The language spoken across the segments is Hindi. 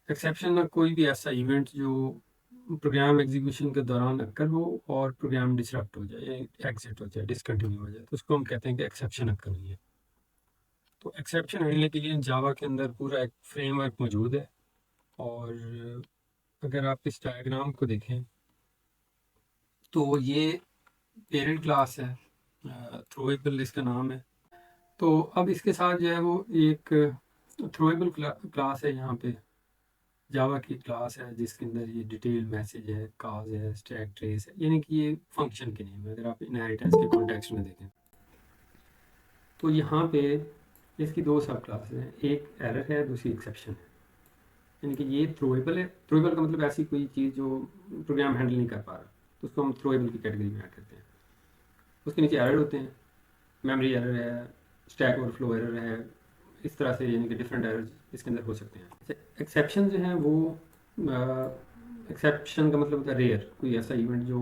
एक्सेप्शन ना कोई भी ऐसा इवेंट जो प्रोग्राम एग्जीक्यूशन के दौरान अक्कर हो और प्रोग्राम डिसरप्ट हो जाए, एग्जिट हो जाए, डिसकंटिन्यू हो जाए, तो उसको हम कहते हैं कि एक्सेप्शन अक्कर हुई है। तो एक्सेप्शन हैंडलिंग के लिए जावा के अंदर पूरा एक फ्रेमवर्क मौजूद है। और अगर आप इस डायग्राम को देखें तो ये पेरेंट क्लास है, थ्रोएबल इसका नाम है। तो अब इसके साथ जो है वो एक थ्रोएबल क्लास है, यहाँ पे जावा की क्लास है जिसके अंदर ये डिटेल मैसेज है, काज है, स्टैक ट्रेस है, यानी कि ये फंक्शन के नेम है अगर आप इनहेरिटेंस के कॉन्टेक्स्ट में देखें। तो यहाँ पे इसकी दो सब क्लासेस हैं, एक एरर है, दूसरी एक्सेप्शन है। यानी कि ये थ्रोएबल है। थ्रोएबल का मतलब ऐसी कोई चीज़ जो प्रोग्राम हैंडल नहीं कर पा रहा, तो उसको हम थ्रोएबल की कैटेगरी में ऐड करते हैं। उसके नीचे एरर होते हैं, मेमोरी एरर है, स्टैक ओवरफ्लो एरर है, इस तरह से यानी कि डिफरेंट एरर इसके अंदर हो सकते हैं। एक्सेप्शन जो है वो एक्सेप्शन का मतलब होता है रेयर, कोई ऐसा इवेंट जो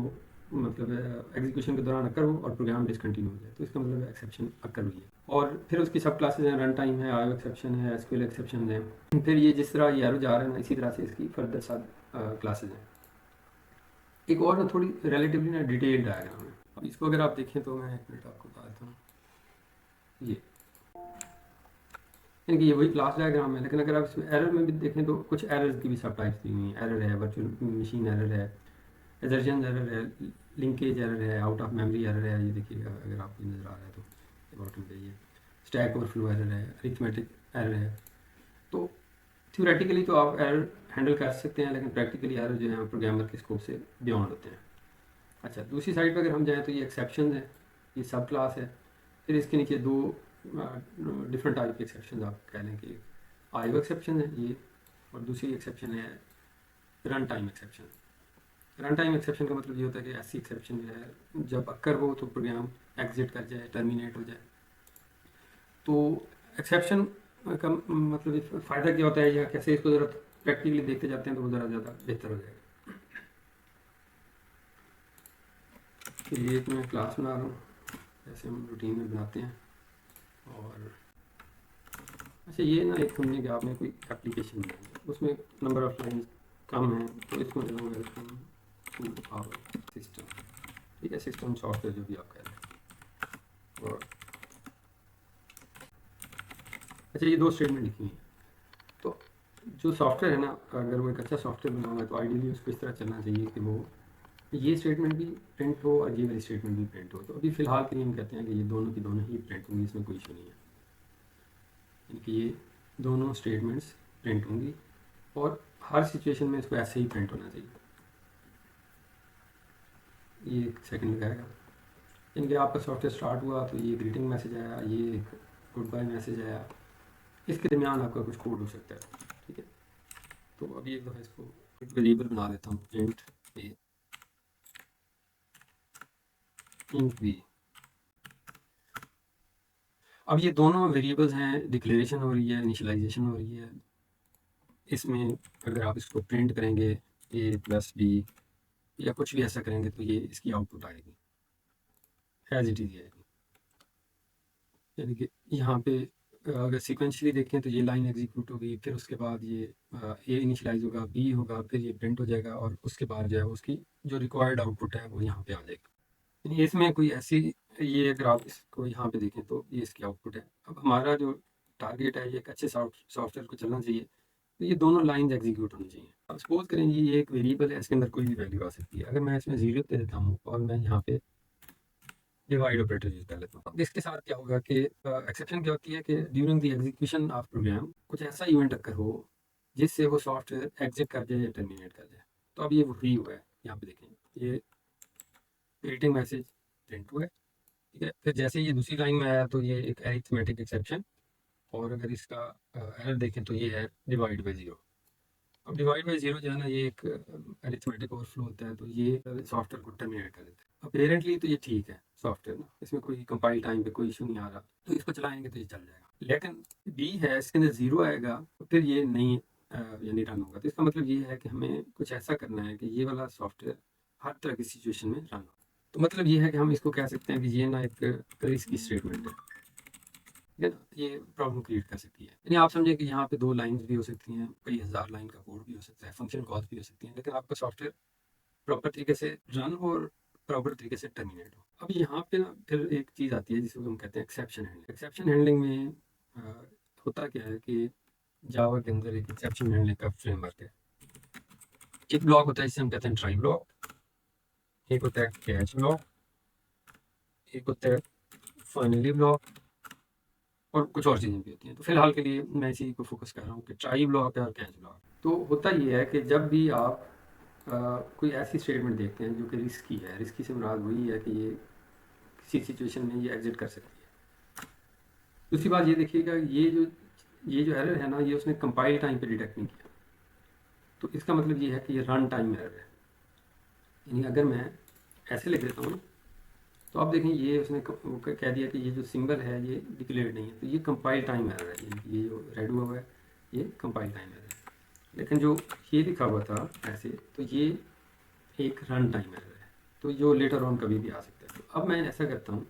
मतलब एग्जीक्यूशन के दौरान अक्कर हो और प्रोग्राम डिसकंटिन्यू हो जाए, तो इसका मतलब एक्सेप्शन अक्कर हुई है। और फिर उसकी सब क्लासेज हैं, रन टाइम है, आयो एक्सेप्शन है, एसक्यूएल एक्सेप्शन है। फिर ये जिस तरह ये एरो जा रहा है ना, इसी तरह से इसकी फर्दर सब क्लासेज हैं। एक और ना थोड़ी रिलेटिवली ना डिटेल डायग्राम है। अब इसको अगर आप देखें तो मैं एक मिनट आपको बता देता हूँ। ये यानी कि ये वही क्लास डायग्राम है, लेकिन अगर आप इसमें एरर में भी देखें तो कुछ एरर्स की भी सब टाइप्स दी हुई हैं। एरर है, वर्चुअल मशीन एरर है, एजर्शन एरर है, लिंकेज एरर है, आउट ऑफ मेमोरी एरर है। ये देखिएगा अगर आपको नज़र आ रहा है तो बॉटम पे ये स्टैक ओवरफ्लो एरर है, अरिथमेटिक एरर है। तो थ्योरेटिकली तो आप एरर हैंडल कर सकते हैं, लेकिन प्रैक्टिकली एरर जो है प्रोग्रामर के स्कोप से बियॉन्ड होते हैं। अच्छा, दूसरी साइड पर अगर हम जाएँ तो ये एक्सेप्शन है, ये सब क्लास है। फिर इसके नीचे दो डिफरेंट टाइप के एक्सेप्शन आप कह लें कि आईओ एक्सेप्शन है ये, और दूसरी एक्सेप्शन है run time exception. Run time exception का मतलब ये होता है कि ऐसी एक्सेप्शन जो है जब अक्कर हो तो प्रोग्राम एग्जिट कर जाए, टर्मिनेट हो जाए। तो एक्सेप्शन का मतलब फ़ायदा क्या होता है या कैसे इसको ज़रा प्रैक्टिकली देखते जाते हैं तो वो ज़रा ज़्यादा बेहतर हो जाएगा। तो ये एक मैं क्लास बना रहा हूँ, जैसे हम रूटीन में बनाते हैं। और अच्छा, ये ना एक समझिए कि आपने कोई एप्लीकेशन बनाई है, उसमें नंबर ऑफ लाइन कम है, तो इसको जो वेलकम टू आवर सिस्टम, ठीक है, सिस्टम सॉफ्टवेयर जो भी आप कह रहे हैं। और अच्छा, ये दो स्टेटमेंट लिखी हैं। तो जो सॉफ्टवेयर है ना, अगर वो एक अच्छा सॉफ्टवेयर बनाना है तो आइडियली उसको इस तरह चलना चाहिए कि वो ये स्टेटमेंट भी प्रिंट हो और ये वाली स्टेटमेंट भी प्रिंट हो। तो अभी फ़िलहाल के लिए हम कहते हैं कि ये दोनों की दोनों ही प्रिंट होंगी, इसमें कोई इशू नहीं है। यानी कि ये दोनों स्टेटमेंट्स प्रिंट होंगी और हर सिचुएशन में इसको ऐसे ही प्रिंट होना चाहिए। ये एक सेकंड लगाएगा, यानी कि आपका सॉफ्टवेयर स्टार्ट हुआ तो ये ग्रीटिंग मैसेज आया, ये एक गुड बाय मैसेज आया, इसके दरमियान आपका कुछ कोड हो सकता है, ठीक है। तो अभी एक दफ़ा इसको एक वेरिएबल बना देता हूँ, प्रिंट ए इंट बी। अब ये दोनों वेरिएबल्स हैं, डिक्लेरेशन हो रही है, इनिशियलाइजेशन हो रही है। इसमें अगर आप इसको प्रिंट करेंगे ए प्लस बी या कुछ भी ऐसा करेंगे तो ये इसकी आउटपुट आएगी, एज इट इज़ आएगी। यानी कि यहाँ पे अगर सीक्वेंशली देखें तो ये लाइन एग्जीक्यूट होगी, फिर उसके बाद ये ए इनिशियलाइज होगा, बी होगा, फिर ये प्रिंट हो जाएगा, और उसके बाद जो है उसकी जो रिक्वायर्ड आउटपुट है वो यहाँ पे आ जाएगी। यानी इसमें कोई ऐसी, ये अगर आप इसको यहाँ पे देखें तो ये इसकी आउटपुट है। अब हमारा जो टारगेट है, ये एक अच्छे सॉफ्टवेयर को चलना चाहिए, तो ये दोनों लाइन एग्जीक्यूट होनी चाहिए। अब सपोज करें ये एक वेरिएबल है, इसके अंदर कोई भी वैल्यू आ सकती है। अगर मैं इसमें जीरो दे देता हूँ और मैं यहाँ पे डिवाइड ऑपरेटर यूज कर लेता हूँ, अब इसके साथ क्या होगा कि एक्सेप्शन क्या होती है कि during the execution of program कुछ ऐसा इवेंट अक्कर हो जिससे वो सॉफ्टवेयर एग्जिट कर जाए या टर्मिनेट कर जाए। तो अब ये वही हुआ है, यहाँ पे देखें ये ग्रीटिंग मैसेज प्रिंट हुआ है, ठीक है। फिर जैसे ये दूसरी लाइन में आया तो ये एक अरिथमेटिक एक्सेप्शन, और अगर इसका एरर देखें तो ये है डिवाइड बाई ज़ीरो। अब डिवाइड बाई ज़ीरो जो है ना, ये एक अरिथमेटिक ओवरफ्लो होता है, तो ये सॉफ्टवेयर को टर्मिनेट कर देता है। अपेरेंटली तो ये ठीक है सॉफ्टवेयर ना, इसमें कोई कंपाइल टाइम पे कोई इशू नहीं आ रहा, तो इसको चलाएंगे तो ये चल जाएगा। लेकिन बी है, इसके अंदर ज़ीरो आएगा तो फिर ये नहीं यानी रन होगा। तो इसका मतलब ये है कि हमें कुछ ऐसा करना है कि ये वाला सॉफ्टवेयर हर तरह की सिचुएशन में रन हो। तो मतलब ये है कि हम इसको कह सकते हैं कि ये ना एक रिस्की स्टेटमेंट है। ठीक है ना, ये प्रॉब्लम क्रिएट कर सकती है। यानी आप समझे कि यहाँ पे 2 लाइन्स भी हो सकती हैं, कई हज़ार लाइन का कोड भी हो सकता है, फंक्शन कॉल्स भी हो सकती हैं, लेकिन आपका सॉफ्टवेयर प्रॉपर तरीके से रन हो और प्रॉपर तरीके से टर्मिनेट हो। अब यहाँ पे ना फिर एक चीज़ आती है जिसको हम कहते हैं एक्सेप्शन हैंडलिंग। एक्सेप्शन हैंडलिंग में होता क्या है कि जावा के अंदर एक एक्सेप्शन हैंडलिंग का फ्रेमवर्क है। एक ब्लॉक होता है जिसे हम कहते हैं ट्राई ब्लॉक, एक होता है कैच ब्लॉक, एक होता है फाइनली ब्लॉक, और कुछ और चीज़ें भी होती हैं। तो फिलहाल के लिए मैं इसी को फोकस कर रहा हूँ कि ट्राई ब्लॉक है और कैच ब्लॉक। तो होता ये है कि जब भी आप कोई ऐसी स्टेटमेंट देखते हैं जो कि रिस्की है, रिस्की से मुराद वही है कि ये किसी सिचुएशन में ये एग्जिट कर सकती है। दूसरी बात ये देखिएगा, ये जो एरर है ना, ये उसने कंपाइल टाइम पे डिटेक्ट नहीं किया। तो इसका मतलब ये है कि ये रन टाइम एरर है। यानी अगर मैं ऐसे लिख देता हूँ तो आप देखें ये उसने कह दिया कि ये जो सिंबल है ये डिक्लेयर्ड नहीं है, तो ये कंपाइल टाइम एरर है। यानी ये जो रेड हुआ हुआ है ये कंपाइल टाइम एरर है। लेकिन जो ये लिखा हुआ था ऐसे, तो ये एक रन टाइम एरर है, तो जो लेटर ऑन कभी भी आ सकता है। तो अब मैं ऐसा करता हूँ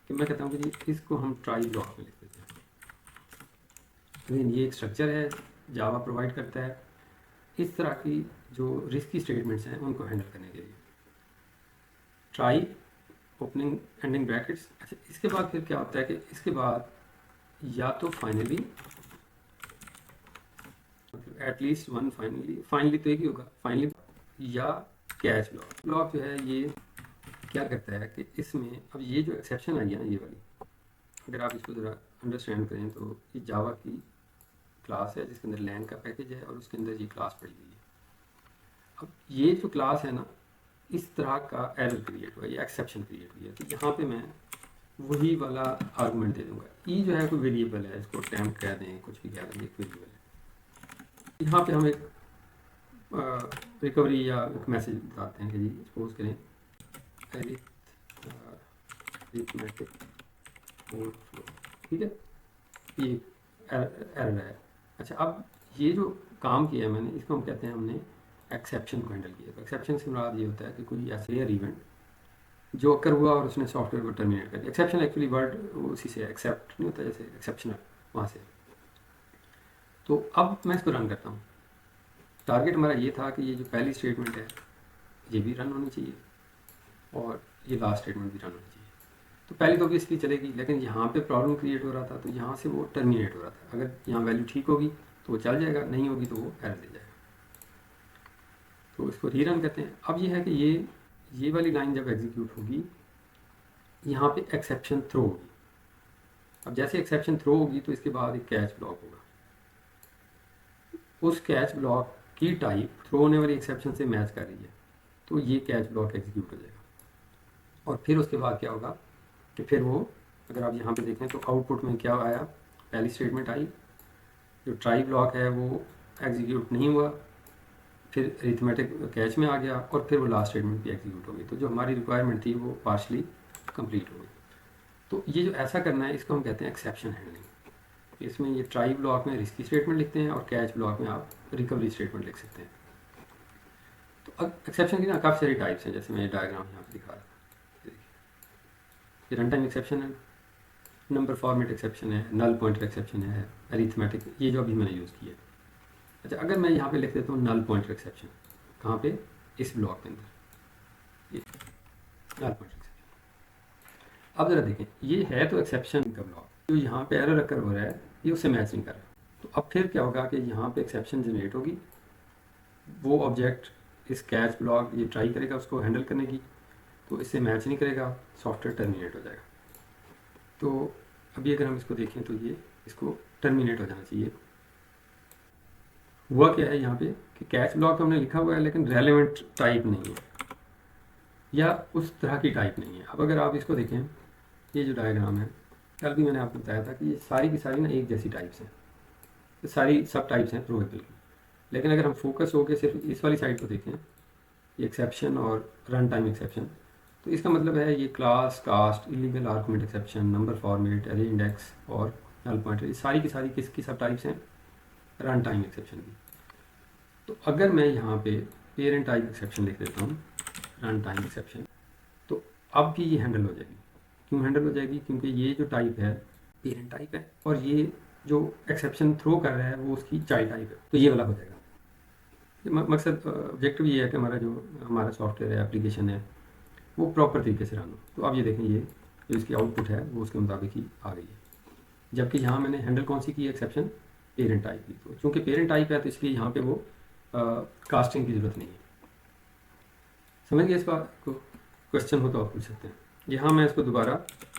कि मैं कहता हूँ कि जी इसको हम ट्राई ब्लॉक में लिख देते हैं। लेकिन ये एक स्ट्रक्चर है जावा प्रोवाइड करता है इस तरह की जो रिस्की स्टेटमेंट्स हैं उनको हैंडल करने के लिए। Try opening ending brackets. अच्छा, इसके बाद फिर क्या होता है कि इसके बाद या तो फाइनली, मतलब एटलीस्ट वन फाइनली तो एक ही होगा फाइनली, या कैच ब्लॉक। ब्लॉक जो है ये क्या करता है कि इसमें अब ये जो एक्सेप्शन आई है ना ये वाली, अगर आप इसको ज़रा अंडरस्टैंड करें तो ये जावा की क्लास है जिसके अंदर लैंग का पैकेज है और उसके अंदर ये क्लास पड़ी हुई है। अब ये जो क्लास है ना, इस तरह का एरर क्रिएट हुआ, ये एक्सेप्शन क्रिएट हुई है। तो यहाँ पे मैं वही वाला आर्गूमेंट दे दूंगा। ई जो है कोई वेरिएबल है, इसको टेम्प कह दें, कुछ भी कह दें, एक वेरिएबल है। यहाँ पे हम एक रिकवरी या एक मैसेज बताते हैं कि जी सपोज करें अरिथमेटिक ओवरफ्लो, ठीक है, ये एरर है। अच्छा, अब ये जो काम किया है मैंने, इसको हम कहते हैं हमने एक्सेप्शन को हैंडल किया। तो एक्सेप्शन से मुराद ये होता है कि कोई ऐसा रेयर इवेंट जो अकर हुआ और उसने सॉफ्टवेयर को टर्मिनेट कर दिया। एक्सेप्शन एक्चुअली वर्ड उसी से एक्सेप्ट नहीं होता, जैसे एक्सेप्शनल वहाँ से। तो अब मैं इसको रन करता हूँ। टारगेट हमारा ये था कि ये जो पहली स्टेटमेंट है ये भी रन होनी चाहिए और ये लास्ट स्टेटमेंट भी रन होनी चाहिए। तो पहली तो ऑब्वियसली चलेगी, लेकिन यहाँ पे प्रॉब्लम क्रिएट हो रहा था, तो यहाँ से वो टर्मिनेट हो रहा था। अगर यहाँ वैल्यू ठीक होगी तो वो चल जाएगा, नहीं होगी तो वो एरर दे जाएगा। तो इसको रीरन कहते हैं। अब ये है कि ये वाली लाइन जब एग्जीक्यूट होगी, यहाँ पे एक्सेप्शन थ्रो होगी। अब जैसे एक्सेप्शन थ्रो होगी तो इसके बाद एक कैच ब्लॉक होगा। उस कैच ब्लॉक की टाइप थ्रो होने वाली एक्सेप्शन से मैच कर रही है, तो ये कैच ब्लॉक एग्जीक्यूट हो जाएगा। और फिर उसके बाद क्या होगा कि फिर वो, अगर आप यहाँ पे देखें तो आउटपुट में क्या आया, पहली स्टेटमेंट आई, जो ट्राई ब्लॉक है वो एग्जीक्यूट नहीं हुआ, फिर अरिथमेटिक कैच में आ गया और फिर वो लास्ट स्टेटमेंट भी एग्जीक्यूट हो गई। तो जो हमारी रिक्वायरमेंट थी वो पार्शली कंप्लीट हो गई। तो ये जो ऐसा करना है इसको हम कहते हैं एक्सेप्शन हैंडलिंग। इसमें ये ट्राई ब्लॉक में रिस्की स्टेटमेंट लिखते हैं और कैच ब्लॉक में आप रिकवरी स्टेटमेंट लिख सकते हैं। तो अब एक्सेप्शन की ना काफ़ी सारी टाइप्स हैं, जैसे मैं ये डायग्राम यहाँ पे दिखा रहा था। ये रन टाइम एक्सेप्शन है, नंबर फॉर्मेट एक्सेप्शन है, नल पॉइंटर एक्सेप्शन है, अरिथमेटिक, ये जो अभी मैंने यूज़ किया है। अच्छा, अगर मैं यहाँ पे लिख देता हूँ नल पॉइंटर एक्सेप्शन, कहाँ पे, इस ब्लॉक के अंदर, ये नल पॉइंटर एक्सेप्शन। अब ज़रा देखें, ये है तो एक्सेप्शन का ब्लॉक, जो यहाँ पे एरर अकर हो रहा है ये उससे मैच नहीं कर रहा। तो अब फिर क्या होगा कि यहाँ पे एक्सेप्शन जनरेट होगी, वो ऑब्जेक्ट इस कैच ब्लॉक ये ट्राई करेगा उसको हैंडल करने की, तो इससे मैच नहीं करेगा, सॉफ्टवेयर टर्मिनेट हो जाएगा। तो अभी अगर हम इसको देखें तो ये इसको टर्मिनेट हो जाना चाहिए। हुआ क्या है यहाँ पे कि कैच ब्लॉक हमने लिखा हुआ है लेकिन रेलेवेंट टाइप नहीं है या उस तरह की टाइप नहीं है। अब अगर आप इसको देखें, ये जो डायग्राम है, कल भी मैंने आपको बताया था कि ये सारी की सारी ना एक जैसी टाइप्स हैं, तो सारी सब टाइप्स हैं प्रोबेबल की। लेकिन अगर हम फोकस होकर सिर्फ इस वाली साइड को देखें, ये एक्सेप्शन और रन टाइम एक्सेप्शन, तो इसका मतलब है ये class, cast, illegal argument exception, number format, array index और नल पॉइंटर, ये सारी की सारी किसकी सब टाइप्स हैं, रन टाइम एक्सेप्शन की। तो अगर मैं यहाँ पे पेरेंट टाइप एक्सेप्शन लिख देता हूँ, रन टाइम एक्सेप्शन, तो अब भी ये हैंडल हो जाएगी। क्यों हैंडल हो जाएगी? क्योंकि ये जो टाइप है पेरेंट टाइप है, और ये जो एक्सेप्शन थ्रो कर रहा है वो उसकी चाइल्ड टाइप है, तो ये वाला हो जाएगा। मकसद ऑब्जेक्टिव ये है कि हमारा जो हमारा सॉफ्टवेयर है, एप्लीकेशन है, वो प्रॉपर तरीके से रन हो। तो अब ये देखें, ये जो इसकी आउटपुट है वो उसके मुताबिक ही आ गई है, जबकि यहाँ मैंने हैंडल कौन सी की एक्सेप्शन, पेरेंट टाइप की। तो चूँकि पेरेंट टाइप है तो इसलिए यहाँ पे वो कास्टिंग की ज़रूरत नहीं है। समझ गए इस बात को? क्वेश्चन हो तो आप पूछ सकते हैं। यहाँ मैं इसको दोबारा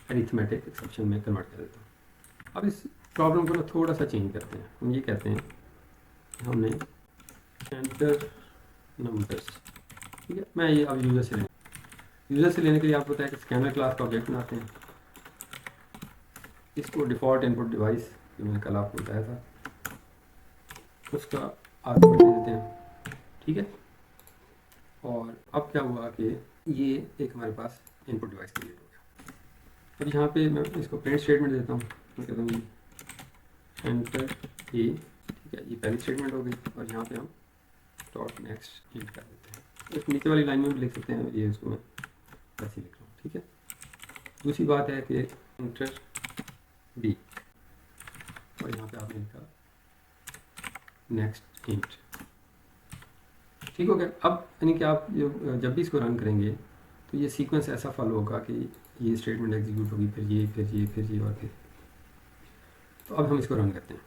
अरिथमेटिक एक्सेप्शन में कन्वर्ट कर देता हूँ। अब इस प्रॉब्लम को ना थोड़ा सा चेंज करते हैं। हम ये कहते हैं हमने एंटर नंबर्स, ठीक है। मैं ये अब यूज़र से लेने के लिए आपको पता है कि स्कैनर क्लास का ऑब्जेक्ट बनाते हैं। इसको डिफ़ॉल्ट इनपुट डिवाइस जो मैंने कल आपको बताया था उसका आर्गुमेंट दे देते हैं, ठीक है। और अब क्या हुआ कि ये एक हमारे पास इनपुट डिवाइस क्रिएट हो गया। अब यहाँ पे मैं इसको प्रिंट स्टेटमेंट देता हूँ। मैं कहता हूँ एंटर ए, ठीक है, ये पहली स्टेटमेंट हो गई। और यहाँ पे हम डॉट नेक्स्ट इंट कर देते हैं। इस नीचे वाली लाइन में भी लिख सकते हैं, ये इसको मैं ऐसे लिख रहा हूँ, ठीक है। दूसरी बात है कि एंटर बी, और यहाँ पे आपने लिखा नेक्स्ट इंट, ठीक हो गया। अब यानी कि आप जब भी इसको रन करेंगे तो ये सीक्वेंस ऐसा फॉलो होगा कि ये स्टेटमेंट एग्जीक्यूट होगी, फिर ये फिर ये फिर ये और फिर। तो अब हम इसको रन करते हैं।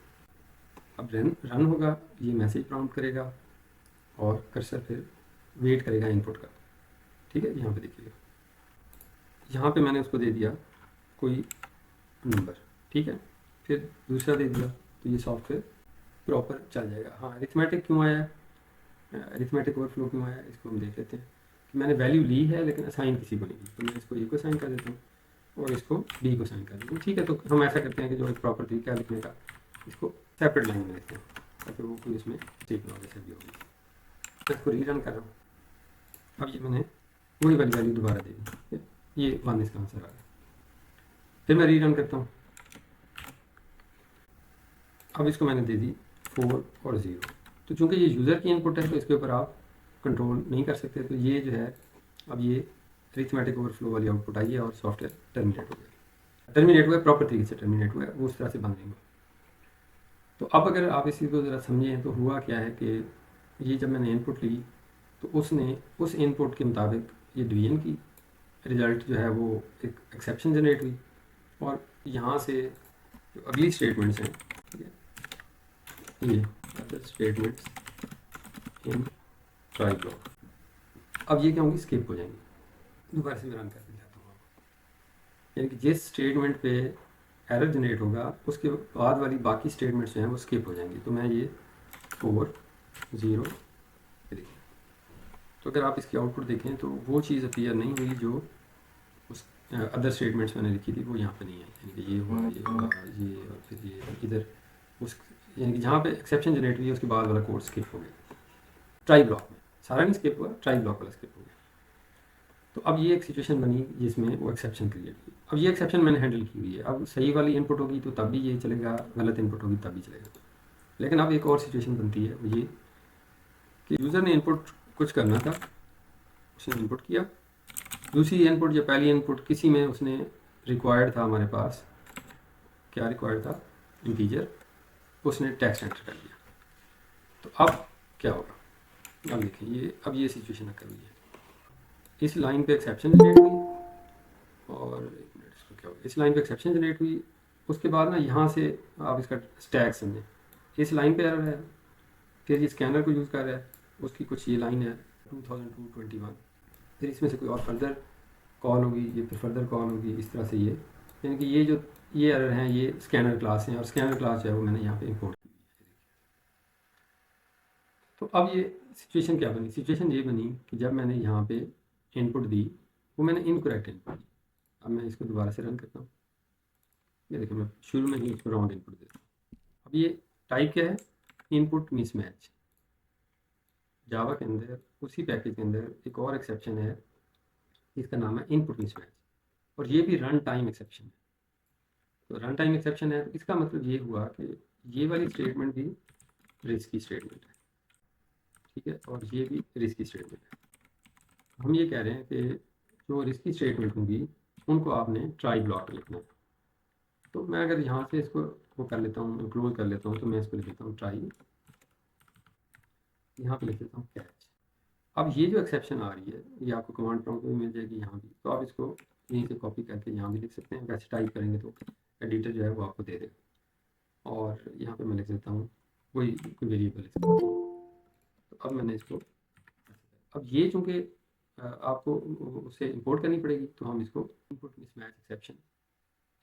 अब रन होगा, ये मैसेज प्रॉम्प्ट करेगा और कर्सर फिर वेट करेगा इनपुट का, ठीक है। यहाँ पे देखिएगा, यहाँ पे मैंने उसको दे दिया कोई नंबर, ठीक है, फिर दूसरा दे दिया, तो ये सॉफ्टवेयर प्रॉपर चल जाएगा। हाँ, अरिथमेटिक क्यों आया है, अरिथमेटिक ओवरफ्लो क्यों आया है, इसको हम देख लेते हैं कि मैंने वैल्यू ली है लेकिन असाइन किसी को नहीं की। तो मैं इसको ए को असाइन कर देता हूँ और इसको बी को असाइन कर देता हूँ, ठीक है। तो हम ऐसा करते हैं कि जो एक प्रॉपर तरीका है लिखने का, इसको सेपरेट लाइन में लिखते हैं ताकि वो कोई इसमें स्टेप ना जैसे भी होगी। मैं इसको रीरन कर रहा हूँ। अब ये मैंने वही वाली वैल्यू दोबारा दे दी, ये 1 इसका आंसर आ गया। फिर मैं रीरन करता हूँ। अब इसको मैंने दे दी 4 और 0। तो चूंकि ये यूज़र की इनपुट है तो इसके ऊपर आप कंट्रोल नहीं कर सकते। तो ये जो है, अब ये अरिथमेटिक ओवरफ्लो वाली आउटपुट आई है और सॉफ्टवेयर टर्मिनेट हो गया। टर्मिनेट हुआ, प्रॉपर तरीके से टर्मिनेट हुआ, वो उस तरह से बंद नहीं हुआ। तो अब अगर आप इसी को ज़रा समझें तो हुआ क्या है कि ये जब मैंने इनपुट ली तो उसने उस इनपुट के मुताबिक ये डिवीजन की, रिज़ल्ट जो है वो एक एक्सेप्शन जनरेट हुई। और यहाँ से जो अगली स्टेटमेंट्स हैं, ठीक है, ये other statements in try block, अब ये क्या होंगी, स्किप हो जाएंगी। दोबारा से मैं रन करके दिखाता हूँ आपको। यानी कि जिस स्टेटमेंट पे एरर जनरेट होगा उसके बाद वाली बाकी स्टेटमेंट्स जो हैं वो स्किप हो जाएंगी। तो मैं ये 4 0 देखिए, तो अगर आप इसकी आउटपुट देखें तो वो चीज़ अपीयर नहीं हुई जो उस अदर स्टेटमेंट्स मैंने लिखी थी, वो यहाँ पे नहीं आई। यानी कि ये हुआ, ये हुआ, ये और फिर ये इधर उस, यानी कि जहाँ पे एक्सेप्शन जनरेट हुई है उसके बाद वाला कोड स्किप हो गया। ट्राई ब्लॉक में सारा नहीं स्किप हुआ, ट्राई ब्लॉक वाला स्किप हो गया। तो अब ये एक सिचुएशन बनी जिसमें वो एक्सेप्शन क्रिएट हुई। अब ये एक्सेप्शन मैंने हैंडल की हुई है। अब सही वाली इनपुट होगी तो तब भी ये चलेगा, गलत इनपुट होगी तब भी चलेगा। लेकिन अब एक और सिचुएशन बनती है, वो ये कि यूज़र ने इनपुट कुछ करना था, उसने इनपुट किया। दूसरी इनपुट या पहली इनपुट किसी में उसने रिक्वायर्ड था, हमारे पास क्या रिक्वायर्ड था, इंटीजर, उसने टेक्स्ट एंटर कर दिया। तो अब क्या होगा, अब देखिए ये, अब ये सिचुएशन अकर हुई है। इस लाइन पे एक्सेप्शन जनरेट हुई और एक मिनट, इसको क्या होगा, इस लाइन पे एक्सेप्शन जनरेट हुई। उसके बाद ना यहाँ से आप इसका स्टैक समझें, इस लाइन पे एरर है, फिर ये स्कैनर को यूज़ कर रहा है, उसकी कुछ ये लाइन है 2221, फिर इसमें से कोई और फर्दर कॉल होगी, ये फिर फर्दर कॉल होगी, इस तरह से ये, यानी कि ये जो ये एरर हैं ये स्कैनर क्लास हैं, और स्कैनर क्लास जो है वो मैंने यहाँ पे इंपोर्ट की। तो अब ये सिचुएशन क्या बनी, सिचुएशन ये बनी कि जब मैंने यहाँ पे इनपुट दी वो मैंने इनकरेक्ट इनपुट दी। अब मैं इसको दोबारा से रन करता हूँ। ये देखिए, मैं शुरू में ही इसको रॉन्ग इनपुट देता हूँ। अब ये टाइप क्या है, इनपुट मिसमैच। जावा के अंदर उसी पैकेज के अंदर एक और एक्सेप्शन है, इसका नाम है इनपुट मिसमैच, और ये भी रन टाइम एक्सेप्शन है। तो रन टाइम एक्सेप्शन है तो इसका मतलब ये हुआ कि ये वाली स्टेटमेंट भी रिस्की स्टेटमेंट है, ठीक है, और ये भी रिस्की स्टेटमेंट है। हम ये कह रहे हैं कि जो रिस्की स्टेटमेंट होंगी उनको आपने ट्राई ब्लॉक में लिखना है। तो मैं अगर यहाँ से इसको वो कर लेता हूँ, क्लोज कर लेता हूँ, तो मैं इसको लिख देता हूँ ट्राई, यहाँ पे लिख देता हूँ कैच। अब ये जो एक्सेप्शन आ रही है ये आपको कमांड प्रॉम्प्ट में मिल जाएगी यहाँ भी, तो आप इसको यहीं से कॉपी करके यहाँ भी लिख सकते हैं। वैसे टाइप करेंगे तो एडिटर जो है वो आपको दे देगा। और यहाँ पे मैं लिख देता हूँ कोई कोई वेरिएबल लिख देता हूँ। तो अब मैंने इसको, अब ये चूँकि आपको उससे इंपोर्ट करनी पड़ेगी, तो हम इसको इनपुट मिसमैच एक्सेप्शन,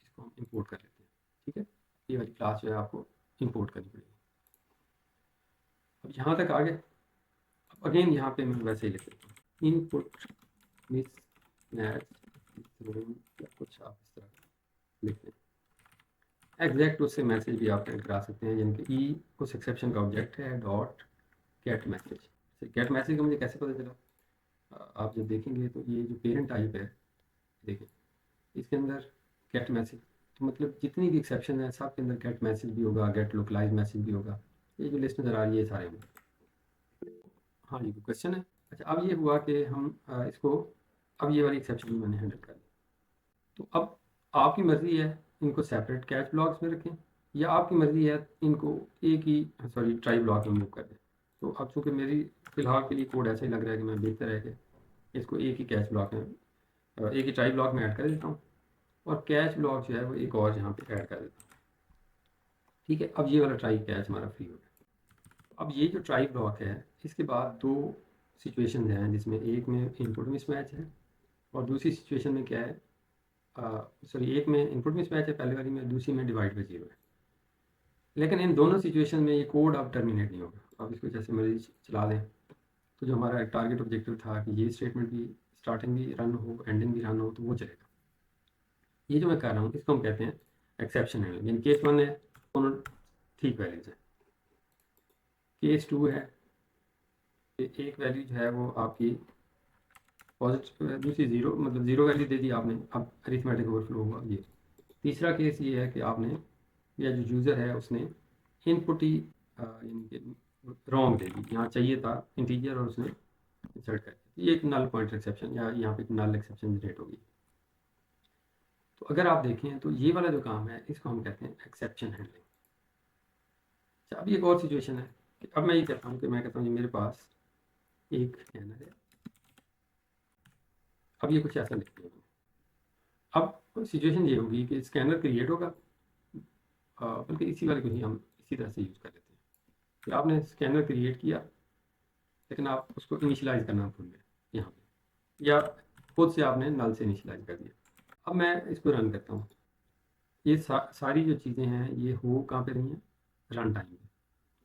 इसको हम इंपोर्ट कर लेते हैं। ठीक है, ये वाली क्लास जो है आपको इंपोर्ट करनी पड़ेगी। अब यहाँ तक आ गए। अब अगेन यहाँ पे मैं वैसे ही लिख देता हूँ इनपुट मिसमैच या कुछ आप इस तरह लिख दें। एग्जैक्ट उससे मैसेज भी आप प्रिंट करा सकते हैं, यानी कि ई उस एक्सेप्शन का ऑब्जेक्ट है, dot gate message. Gate message का मुझे कैसे पता चला, आप जब देखेंगे तो ये जो पेरेंट टाइप है, देखें इसके अंदर गेट मैसेज, तो मतलब जितनी भी एक्सेप्शन है सब के अंदर गेट मैसेज भी होगा, गेट लोकलाइज मैसेज भी होगा। ये जो लिस्ट नज़र आ रही है सारे में। हाँ जी, कोई क्वेश्चन है? अच्छा, अब ये हुआ कि हम इसको, अब ये वाली एक्सेप्शन भी मैंने हैंडल कर ली। तो अब आपकी मर्ज़ी है इनको सेपरेट कैच ब्लॉक्स में रखें, या आपकी मर्ज़ी है इनको एक ही सॉरी ट्राई ब्लॉक में मूव कर दें। तो अब चूँकि मेरी फ़िलहाल के लिए कोड ऐसा ही लग रहा है कि मैं बेहतर है कि इसको एक ही कैच ब्लॉक में, एक ही ट्राई ब्लॉक में ऐड कर देता हूँ, और कैच ब्लॉक जो है वो एक और यहाँ पे ऐड कर देता हूँ। ठीक है, अब ये वाला ट्राई कैच हमारा फ्री हो गया। अब ये जो ट्राई ब्लॉक है, इसके बाद दो सिचुएशन हैं, जिसमें एक में इनपुट मिसमैच है और दूसरी सिचुएशन में क्या है, सॉरी एक में इनपुट मिसमैच है पहले वाली में, दूसरी में डिवाइड बाई जीरो है। लेकिन इन दोनों सिचुएशन में ये कोड अब टर्मिनेट नहीं होगा। अब इसको जैसे मर्जी चला लें, तो जो हमारा टारगेट ऑब्जेक्टिव था कि ये स्टेटमेंट भी स्टार्टिंग भी रन हो एंडिंग भी रन हो, तो वो चलेगा। ये जो मैं कर रहा हूँ इसको हम कहते हैं एक्सेप्शन हैंडलिंग। यानी केस वन है दोनों ठीक वैल्यूज है, केस टू है एक वैल्यू जो है वो आपकी पॉजिटिव, दूसरी जीरो, मतलब जीरो वैल्यू दे दी आपने, अब अरिथमेटिक ओवरफ्लो हुआ ये। तीसरा केस ये है कि आपने, या जो यूज़र है उसने इनपुट ही यानी कि रॉन्ग दे दी, यहाँ चाहिए था इंटीजर और उसने इंसर्ट कर दिया। ये एक नल पॉइंटर एक्सेप्शन, या यहाँ पे एक नल एक्सेप्शन जनरेट होगी। तो अगर आप देखें तो ये वाला जो काम है इसको हम कहते हैं एक्सेप्शन हैंडलिंग। अच्छा, अब एक और सिचुएशन है कि अब मैं ये कहता हूँ कि मैं कहता हूँ जी मेरे पास एक स्कैनर है, अब ये कुछ ऐसा लिखते हैं। अब सिचुएशन ये होगी कि स्कैनर क्रिएट होगा, बल्कि इसी वाले को ही हम इसी तरह से यूज़ कर लेते हैं कि आपने स्कैनर क्रिएट किया, लेकिन आप उसको इनिशियलाइज़ करना भूल गए यहाँ पे, या खुद से आपने नल से इनिशियलाइज़ कर दिया। अब मैं इसको रन करता हूँ। ये सारी जो चीज़ें हैं ये हो कहाँ पे रही हैं, रन टाइम में।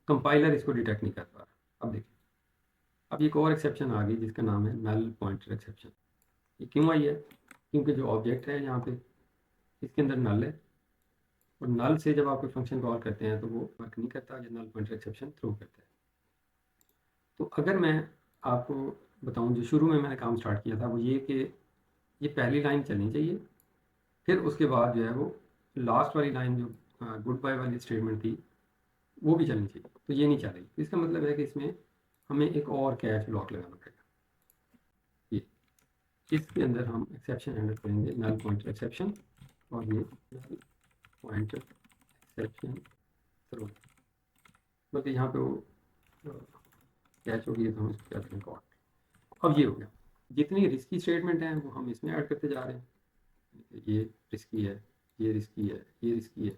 कंपाइलर इसको डिटेक्ट नहीं कर पा रहा। अब देखिए, अब एक और एक्सेप्शन आ गई जिसका नाम है नल पॉइंटर एक्सेप्शन। ये क्यों आई है, क्योंकि जो ऑब्जेक्ट है यहाँ पे इसके अंदर नल है, और नल से जब आप कोई फंक्शन कॉल करते हैं तो वो वर्क नहीं करता, ये नल पॉइंटर एक्सेप्शन थ्रो करता है। तो अगर मैं आपको बताऊं, जो शुरू में मैंने काम स्टार्ट किया था वो ये कि ये पहली लाइन चलनी चाहिए, फिर उसके बाद जो है वो लास्ट वाली लाइन जो गुड बाय वाली स्टेटमेंट थी वो भी चलनी चाहिए। तो ये नहीं चल रही, इसका मतलब है कि इसमें हमें एक और कैच ब्लॉक लगाना पड़ेगा। ये इसके अंदर हम एक्सेप्शन हैंडल करेंगे नल पॉइंटर एक्सेप्शन, और ये नल पॉइंटर एक्सेप्शन थ्रो, बल्कि यहाँ पे वो कैच होगी तो हम इसको क्या करेंगे कॉल। अब ये हो गया, जितनी रिस्की स्टेटमेंट हैं वो हम इसमें ऐड करते जा रहे हैं। ये रिस्की है, ये रिस्की है, ये रिस्की है,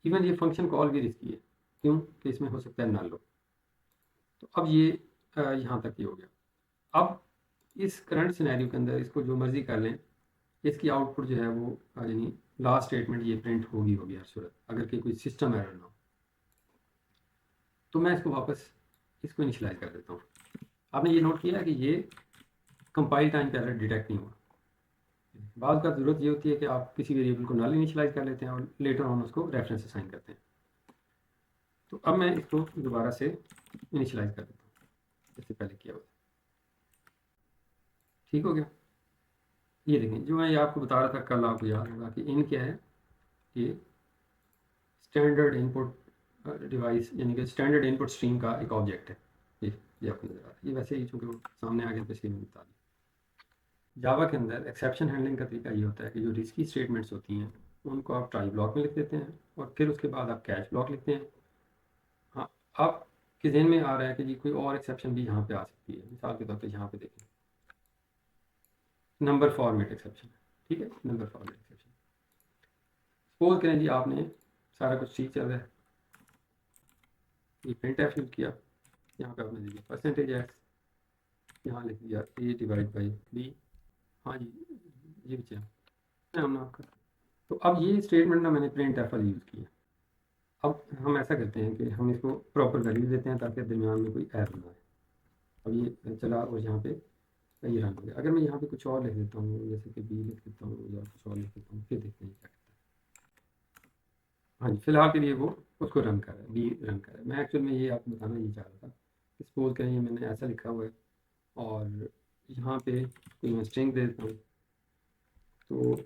इवन ये फंक्शन कॉल भी रिस्की है। क्यों कि इसमें हो सकता है नल हो। तो अब ये यहाँ तक ही हो गया। अब इस करंट सिनेरियो के अंदर इसको जो मर्ज़ी कर लें, इसकी आउटपुट जो है वो यानी लास्ट स्टेटमेंट ये प्रिंट होगी हर सूरत, अगर कि कोई सिस्टम एरर ना हो। तो मैं इसको वापस इसको इनिशियलाइज कर देता हूँ। आपने ये नोट किया है कि ये कंपाइल टाइम पे एरर डिटेक्ट नहीं हुआ। बाद का ज़रूरत ये होती है कि आप किसी वेरिएबल को नल इनिशियलाइज कर लेते हैं और लेटर ऑन उसको रेफरेंस असाइन करते हैं। तो अब मैं इसको दोबारा से इनिशियलाइज कर देता हूँ जैसे पहले किया हुआ। ठीक हो गया। ये देखें, जो मैं ये आपको बता रहा था कल, आपको याद होगा कि इन क्या है, ये स्टैंडर्ड इनपुट डिवाइस, यानी कि स्टैंडर्ड इनपुट स्ट्रीम का एक ऑब्जेक्ट है। ये आपको नज़र आ रहा है। ये वैसे ही चूँकि वो सामने आ गया तो इसलिए मैंने बता दिया। जावा के अंदर एक्सेप्शन हैंडलिंग का तरीका ये होता है कि जो रिस्की स्टेटमेंट्स होती हैं उनको आप ट्राई ब्लॉक में लिख देते हैं और फिर उसके बाद आप कैच ब्लॉक लिखते हैं। हाँ, आपके ज़हन में आ रहा है कि जी कोई और एक्सेप्शन भी यहाँ पे आ सकती है। मिसाल के तौर पे यहाँ पे देखें, नंबर फॉर्मेट एक्सेप्शन, ठीक है, नंबर फॉर्मेट एक्सेप्शन। सपोज करें जी आपने सारा कुछ ठीक चल रहा है, ये प्रिंट एफ यूज़ किया, यहाँ पे आपने दिया परसेंटेज एक्स, यहाँ लिख दिया ए डिवाइड बाई बी। हाँ जी, ये भी चाहिए हमने आपका। तो अब ये स्टेटमेंट ना मैंने प्रिंट एफ वाली यूज़ किया। अब हम ऐसा करते हैं कि हम इसको प्रॉपर वैल्यू देते हैं ताकि दरमियान में कोई एरर ना आए। अब ये चला और यहाँ पे ये रन हो गया। अगर मैं यहाँ पे कुछ और लिख देता हूँ, जैसे कि बी लिख देता हूँ या कुछ और लिख देता हूँ, फिर देखते हैं क्या करता है। हाँ जी, फिलहाल के लिए वो उसको रन कर रहा है, बी रन कर रहा है। मैं एक्चुअल में ये आपको बताना ये चाह रहा था। सपोज करें ये मैंने ऐसा लिखा हुआ है और यहाँ पे कोई मैं स्ट्रिंग दे देता हूँ, तो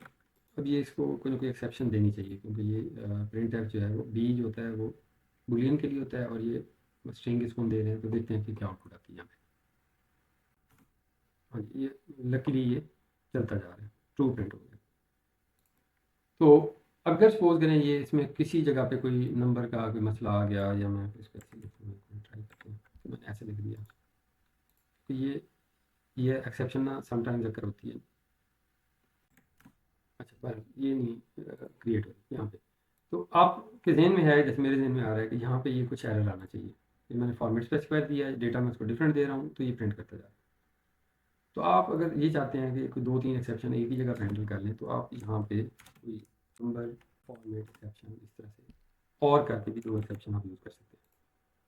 अब ये इसको कोई ना कोई एक्सेप्शन देनी चाहिए, क्योंकि ये प्रिंट एफ जो है वो बी जो होता है वो बुलियन के लिए होता है और ये स्ट्रिंग इसको हम दे रहे हैं। तो देखते हैं कि क्या आउटपुट आती है यहाँ पे। हाँ जी, ये लकीली ये चलता जा रहा है, ट्रू प्रिंट हो गया। तो अगर सपोज करें ये इसमें किसी जगह पे कोई नंबर का कोई मसला आ गया, या मैं इसको ऐसे लिखूँ, ट्राई करते हैं, तो मैंने ऐसे लिख दिया, तो ये एक्सेप्शन ना समटाइम्स अगर होती है। अच्छा, पर ये नहीं क्रिएट हो यहाँ पे। तो आपके जहन में है, जैसे मेरे जहन में आ रहा है कि यहाँ पे ये कुछ एरर आना चाहिए। ये मैंने फॉर्मेट स्पेसिफाई दिया है, डेटा मैं उसको डिफरेंट दे रहा हूँ, तो ये प्रिंट करता जा रहा है। तो आप अगर ये चाहते हैं कि कोई 2-3 एक्सेप्शन एक ही जगह हैंडल कर लें, तो आप यहाँ पे कोई नंबर फॉर्मेट एक्सेप्शन इस तरह से और करके भी 2 एक्सेप्शन आप यूज़ कर सकते हैं।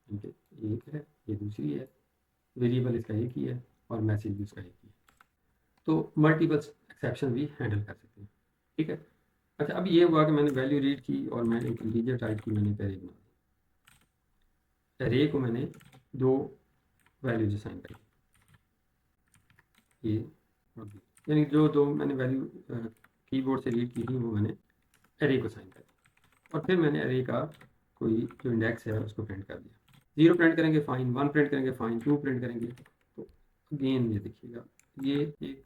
इनके एक है, ये दूसरी है, वेरिएबल इसका एक ही है और मैसेज भी उसका एक ही है। तो मल्टीपल एक्सेप्शन भी हैंडल कर सकते हैं, ठीक है। अच्छा, अब ये हुआ कि मैंने वैल्यू रीड की और मैंने एक इंटीजर टाइप की मैंने एरे बना दी। एरे को मैंने 2 वैल्यूज असाइन करी, ये और ये, यानी जो 2 मैंने वैल्यू कीबोर्ड से रीड की थी वो मैंने एरे को असाइन कर दिया। और फिर मैंने एरे का कोई जो इंडेक्स है उसको प्रिंट कर दिया। 0 प्रिंट करेंगे फाइन, 1 प्रिंट करेंगे फाइन, 2 प्रिंट करेंगे। तो अगेन ये देखिएगा, ये एक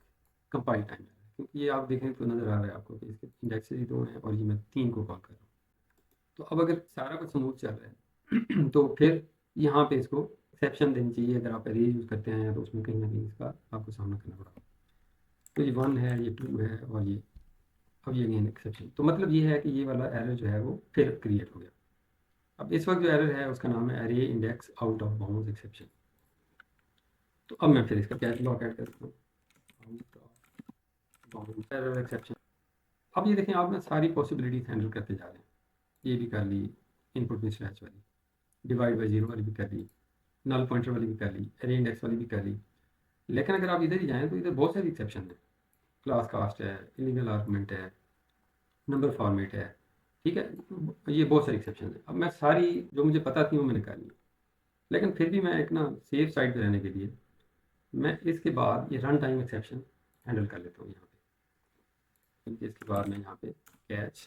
कंपाइल टाइम है, क्योंकि ये आप देखें तो नज़र आ रहा है आपको कि इसके इंडेक्सेस ही 2 हैं और ये मैं 3 को कॉल कर रहा हूँ। तो अब अगर सारा कुछ स्मूथ चल रहा है तो फिर यहाँ पे इसको एक्सेप्शन देनी चाहिए। अगर आप एरे यूज़ करते हैं तो उसमें कहीं ना कहीं इसका आपको सामना करना पड़ेगा। तो ये 1 है, ये 2 है और ये अब ये अगेन एक्सेप्शन। तो मतलब ये है कि ये वाला एरर जो है वो फिर क्रिएट हो गया। अब इस वक्त जो एरर है उसका नाम है array index out of bounds exception. तो अब मैं फिर इसका कैच ब्लॉक ऐड करता हूँ, एरर एक्सेप्शन। अब ये देखें, आप ना सारी पॉसिबिलिटीज हैंडल करते जा रहे हैं। ये भी कर ली, इनपुट में स्लैश वाली, डिवाइड बाई जीरो वाली भी कर ली, नल पॉइंटर वाली भी कर ली, एरे इंडेक्स वाली भी कर ली। लेकिन अगर आप इधर ही जाएँ तो इधर बहुत सारी एक्सेप्शन है। क्लास कास्ट है, इलीगल आर्गुमेंट है, नंबर फॉर्मेट है, ठीक है, ये बहुत सारी एक्सेप्शन है। अब मैं सारी जो मुझे पता थी वो मैंने कर ली, लेकिन फिर भी मैं एक ना सेफ साइड पे रहने के लिए मैं इसके बाद ये रन टाइम एक्सेप्शन हैंडल कर लेता हूँ यहाँ पे, क्योंकि इसके बाद मैं यहाँ पे कैच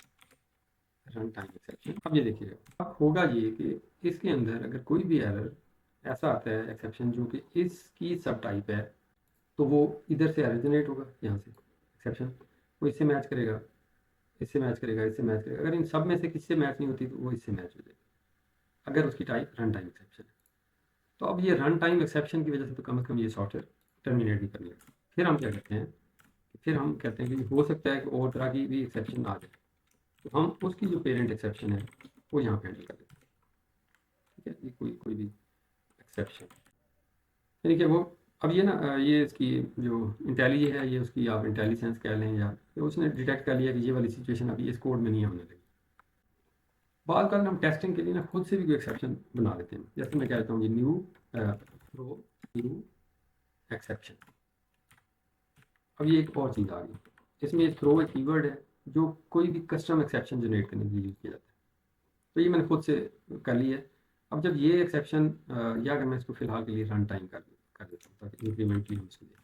रन टाइम एक्सेप्शन। अब ये देखिएगा, अब होगा ये कि इसके अंदर अगर कोई भी एरर ऐसा आता है एक्सेप्शन जो कि इसकी सब टाइप है, तो वो इधर से एरर जनरेट होगा, यहाँ से एक्सेप्शन वो इससे मैच करेगा, इससे मैच करेगा, इससे मैच करेगा। अगर इन सब में से किसी से मैच नहीं होती तो वो इससे मैच हो जाएगी, अगर उसकी टाइप रन टाइम एक्सेप्शन है। तो अब ये रन टाइम एक्सेप्शन की वजह से तो कम से कम ये सॉफ्टवेयर टर्मिनेट नहीं करने लगता। फिर हम क्या करते हैं, फिर हम कहते हैं कि हो सकता है कि और तरह की भी एक्सेप्शन आ जाए, तो हम उसकी जो पेरेंट एक्सेप्शन है वो यहाँ पे हैंडल कर लेते हैं, ठीक है। ये कोई कोई भी एक्सेप्शन, यानी कि वो अब ये ना ये इसकी जो इंटेली है, ये उसकी आप इंटेलिजेंस कह लें, या तो उसने डिटेक्ट कर लिया कि ये वाली सिचुएशन अभी इस कोड में नहीं होने लगी। बाद का हम टेस्टिंग के लिए ना खुद से भी कोई एक्सेप्शन बना लेते हैं। जैसे मैं कहता हूँ ये न्यू थ्रो न्यू एक्सेप्शन। अब ये एक और चीज़ आ गई, इसमें थ्रो एक कीवर्ड है जो कोई भी कस्टम एक्सेप्शन जनरेट करने के लिए यूज़ किया जाता है। तो ये मैंने खुद से कर लिया है। अब जब ये एक्सेप्शन या अगर मैं इसको फिलहाल के लिए रन टाइम कर देता हूँ ताकि इंक्रीमेंटली हम इसको दें,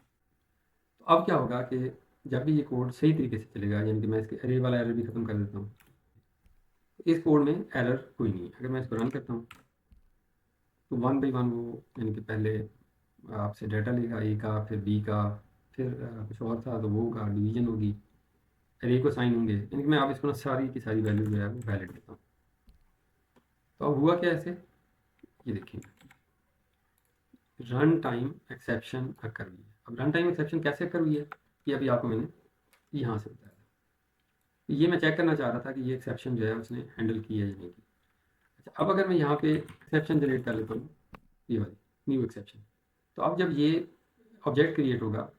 तो अब क्या होगा कि जब भी ये कोड सही तरीके से चलेगा, यानी कि मैं इसके एरे वाला एरर भी ख़त्म कर देता हूँ, इस कोड में एरर कोई नहीं है। अगर मैं इसको रन करता हूँ तो 1 बाई 1 वो, यानी कि पहले आपसे डाटा लेगा ए का, फिर बी का, फिर कुछ और था तो वो होगा, डिवीजन होगी, एरे को साइन होंगे, यानी कि मैं आप इसको ना सारी की सारी वैल्यू जो है वो वैलिड देता हूँ। तो अब हुआ क्या ऐसे, ये देखिए रन टाइम एक्सेप्शन अकर हुई है। अब रन टाइम एक्सेप्शन कैसे अकर हुई है, ये अभी आपको मैंने यहाँ से बताया था। ये मैं चेक करना चाह रहा था कि ये एक्सेप्शन जो है उसने हैंडल की है या नहीं की। अच्छा, अब अगर मैं यहाँ पे एक्सेप्शन जनरेट कर लेता हूँ, ये वाली न्यू एक्सेप्शन, तो अब जब ये ऑब्जेक्ट क्रिएट होगा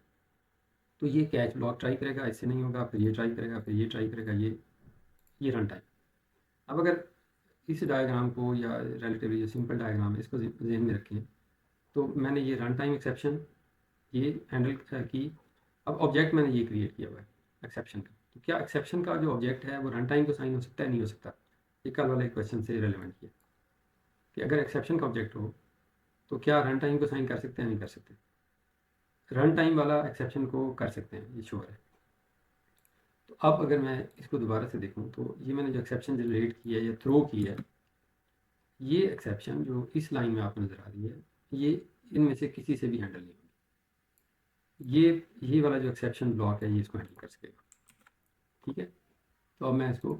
तो ये कैच ब्लॉक ट्राई करेगा, इससे नहीं होगा, फिर ये ट्राई करेगा, फिर ये ट्राई करेगा, ये रन टाइम। अब अगर इस डायग्राम को या रिलेटिवली जो सिंपल डायग्राम है इसको जहन में रखें, तो मैंने ये रन टाइम एक्सेप्शन ये हैंडल की। अब ऑब्जेक्ट मैंने ये क्रिएट किया हुआ है एक्सेप्शन का, तो क्या एक्सेप्शन का जो ऑब्जेक्ट है वो रन टाइम को साइन हो सकता है, नहीं हो सकता? ये कल वाले क्वेश्चन से रिलेवेंट किया कि अगर एक्सेप्शन का ऑब्जेक्ट हो तो क्या रन टाइम को साइन कर सकते हैं, नहीं कर सकते? रन टाइम वाला एक्सेप्शन को कर सकते हैं, ये श्योर है। तो अब अगर मैं इसको दोबारा से देखूं तो ये मैंने जो एक्सेप्शन जनरेट की है या थ्रो की है, ये एक्सेप्शन जो इस लाइन में आपको नज़र आ रही है, ये इनमें से किसी से भी हैंडल नहीं होगी। ये वाला जो एक्सेप्शन ब्लॉक है ये इसको हैंडल कर सकेगा। ठीक है, तो अब मैं इसको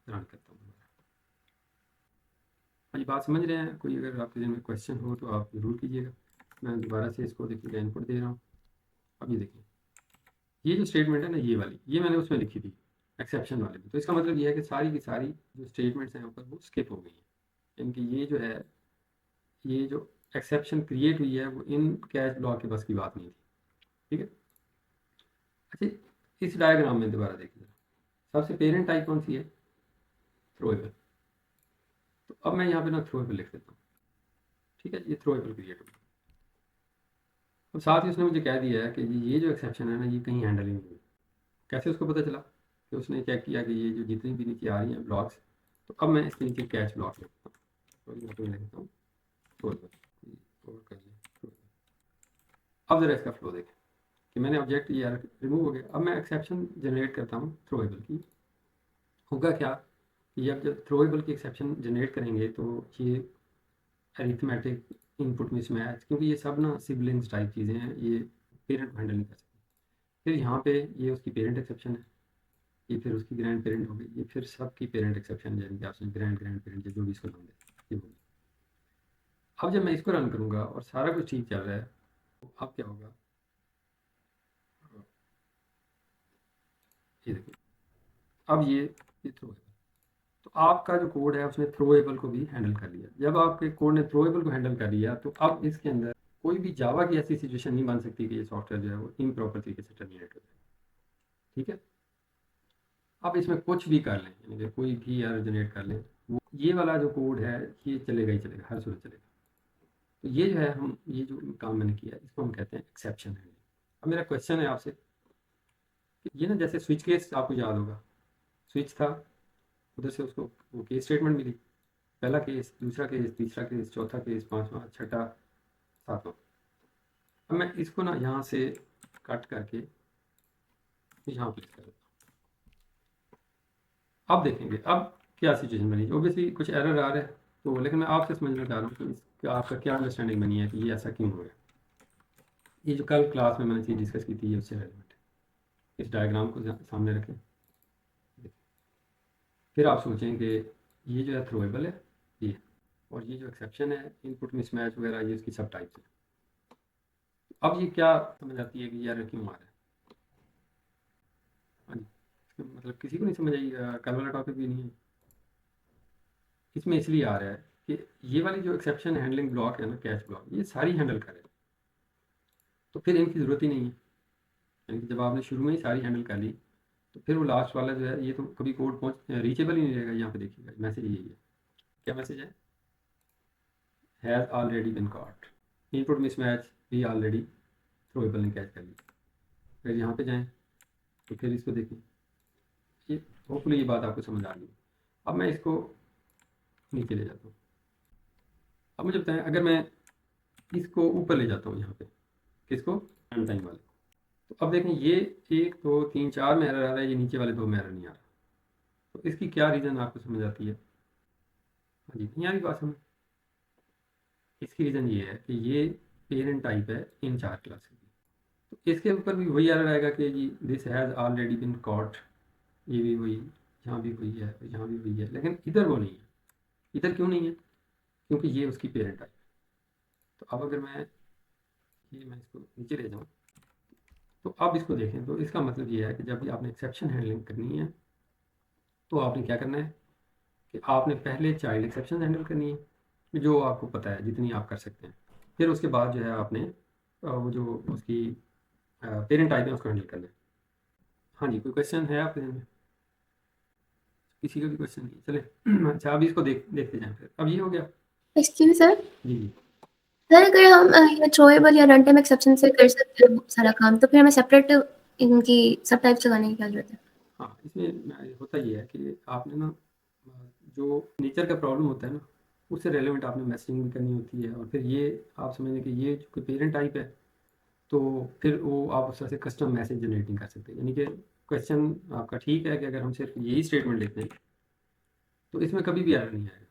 रन करता हूँ। हाँ, ये बात समझ रहे हैं? कोई अगर आपके दिन में क्वेश्चन हो तो आप ज़रूर कीजिएगा। मैं दोबारा से इसको देखिएगा इनपुट दे रहा हूँ। अब ये देखिए, ये जो स्टेटमेंट है ना ये वाली, ये मैंने उसमें लिखी थी एक्सेप्शन वाले में। तो इसका मतलब ये है कि सारी की सारी जो स्टेटमेंट्स हैं ऊपर वो स्किप हो गई हैं, यानी कि ये जो है, ये जो एक्सेप्शन क्रिएट हुई है वो इन कैच ब्लॉक के बस की बात नहीं थी। ठीक है। अच्छा, इस डायग्राम में दोबारा देखिए, सबसे पेरेंट टाइप कौन सी है? थ्रोएबल। तो अब मैं यहाँ पे ना थ्रोएबल लिख देता हूँ। ठीक है, ये थ्रोएबल क्रिएट हुई। अब साथ ही उसने मुझे कह दिया है कि ये जो एक्सेप्शन है ना ये कहीं हैंडल ही नहीं हुई। कैसे उसको पता चला? कि उसने चेक किया कि ये जो जितनी भी नीचे आ रही हैं ब्लॉक्स, तो अब मैं इसके नीचे कैच ब्लॉक लिखता हूँ, तो यहाँ पे मैं लिखता हूँ थ्रोएबल, और कर लिया। अब जरा इसका फ्लो देखें कि मैंने ऑब्जेक्ट ये रिमूव हो गया। अब मैं एक्सेप्शन जनरेट करता हूँ थ्रोएबल की। होगा क्या कि अब जब थ्रोएबल की एक्सेप्शन जनरेट करेंगे तो ये अरिथमेटिक इनपुट मिसमैच, क्योंकि ये सब ना सिबलिंग्स टाइप चीज़ें हैं, ये पेरेंट हैंडल नहीं कर सकते। फिर यहाँ पे ये उसकी पेरेंट एक्सेप्शन है, ये फिर उसकी ग्रैंड पेरेंट हो गई, ये फिर सबकी पेरेंट एक्सेप्शन, यानी कि आपने ग्रैंड ग्रैंड पेरेंट जो भी इसको नाम दे ये होगी। अब जब मैं इसको रन करूँगा और सारा कुछ ठीक चल रहा है, तो अब क्या होगा, ये देखिए, अब ये थ्रोएबल, तो आपका जो कोड है उसने थ्रोएबल को भी हैंडल कर लिया। जब आपके कोड ने थ्रोएबल को हैंडल कर लिया तो अब इसके अंदर कोई भी जावा की ऐसी सिचुएशन नहीं बन सकती कि ये सॉफ्टवेयर जो है वो इम्प्रॉपर तरीके से टर्मिनेट हो जाए। ठीक है, आप इसमें कुछ भी कर लें, यानी कि कोई भी एरर जनरेट कर लें, वो ये वाला जो कोड है ये चलेगा ही चलेगा, हर सूरत चलेगा। तो ये जो है, हम ये जो काम मैंने किया इसको हम कहते हैं एक्सेप्शन हैंडलिंग। अब मेरा क्वेश्चन है आपसे कि ये ना जैसे स्विच केस आपको याद होगा, स्विच था, उधर से उसको वो केस स्टेटमेंट मिली, पहला केस, दूसरा केस, तीसरा केस, चौथा केस, पांचवा, छठा, सातवां। अब मैं इसको ना यहाँ से कट करके यहाँ प्लेस कर देता हूँ। अब देखेंगे अब क्या सिचुएशन बनी। ऑब्वियसली कुछ एरर आ रहा है, तो लेकिन मैं आपसे समझना चाह रहा हूँ कि इसका आपका क्या अंडरस्टैंडिंग बनी है कि ये ऐसा क्यों हो गया। ये जो कल क्लास में मैंने चीज़ डिस्कस की थी ये उससे रेलिवेंट है। इस डायग्राम को सामने रखें, फिर आप सोचें कि ये जो है थ्रोएबल है ये, और ये जो एक्सेप्शन है इनपुट मिसमैच वगैरह ये इसकी सब टाइप्स है। अब ये क्या समझ आती है कि यार क्यों आ रहा है? हाँ जी, मतलब किसी को नहीं समझ आई? कल वाला टॉपिक भी नहीं है इसमें, इसलिए आ रहा है कि ये वाली जो एक्सेप्शन हैंडलिंग ब्लॉक है ना, कैच ब्लॉक, ये सारी हैंडल करे, तो फिर इनकी ज़रूरत ही नहीं है। यानी कि जब आपने शुरू में ही सारी हैंडल कर ली तो फिर वो लास्ट वाला जो है ये तो कभी कोड पहुँच रीचेबल ही नहीं रहेगा। यहाँ पे देखिएगा मैसेज यही है, क्या मैसेज है? Has already been caught, input mismatch भी ऑलरेडी थ्रोएबल ने कैच कर लिया। फिर यहाँ पे जाएं तो फिर इसको देखें, ये होपफुली ये बात आपको समझ आ गई। अब मैं इसको नीचे ले जाता हूँ। अब मुझे बताएं, अगर मैं इसको ऊपर ले जाता हूँ यहाँ पे, किसको? रन टाइम वाले। तो अब देखें ये 1 2 3 4 में एरर आ रहा है, ये नीचे वाले 2 में एरर नहीं आ रहा। तो इसकी क्या रीज़न आपको समझ आती है? हाँ जी, नहीं आ रही बात समझ? इसकी रीज़न ये है कि ये पेरेंट टाइप है इन 4 क्लास की, तो इसके ऊपर भी वही एरर आएगा कि जी this has already been caught ये भी वही, यहाँ भी वही है, यहाँ भी वही है, लेकिन इधर वो नहीं है। इधर क्यों नहीं है? क्योंकि ये उसकी पेरेंट टाइप। तो अब अगर मैं इसको नीचे ले जाऊँ, तो अब इसको देखें, तो इसका मतलब ये है कि जब भी आपने एक्सेप्शन हैंडलिंग करनी है तो आपने क्या करना है कि आपने पहले चाइल्ड एक्सेप्शन हैंडल करनी है, जो आपको पता है जितनी आप कर सकते हैं। फिर उसके बाद जो है आपने वो जो उसकी पेरेंट टाइप है उसको हैंडल करना है। हाँ जी, कोई क्वेश्चन है आपके ध्यान में? किसी का भी क्वेश्चन नहीं, चले अच्छा अभी इसको देखते जाएं। फिर अब ये हो गया। एक्सक्यूज सर, जी जी। सर अगर हम ये थ्रोएबल या रन टाइम एक्सेप्शन से कर सकते हैं सारा काम, तो फिर हमें सेपरेट इनकी सब टाइप्स लगाने की क्या जरूरत है? हाँ, इसमें होता ये है कि आपने ना जो नेचर का प्रॉब्लम होता है ना, उससे रेलेवेंट आपने मैसेजिंग भी करनी होती है। और फिर ये आप समझें कि ये जो पेरेंट टाइप है, तो फिर वो आप उस तरह से कस्टम मैसेज जनरेट नहीं कर सकते। यानी कि क्वेश्चन आपका ठीक है कि अगर हम सिर्फ यही स्टेटमेंट लेते हैं तो इसमें कभी भी एरर नहीं आएगा।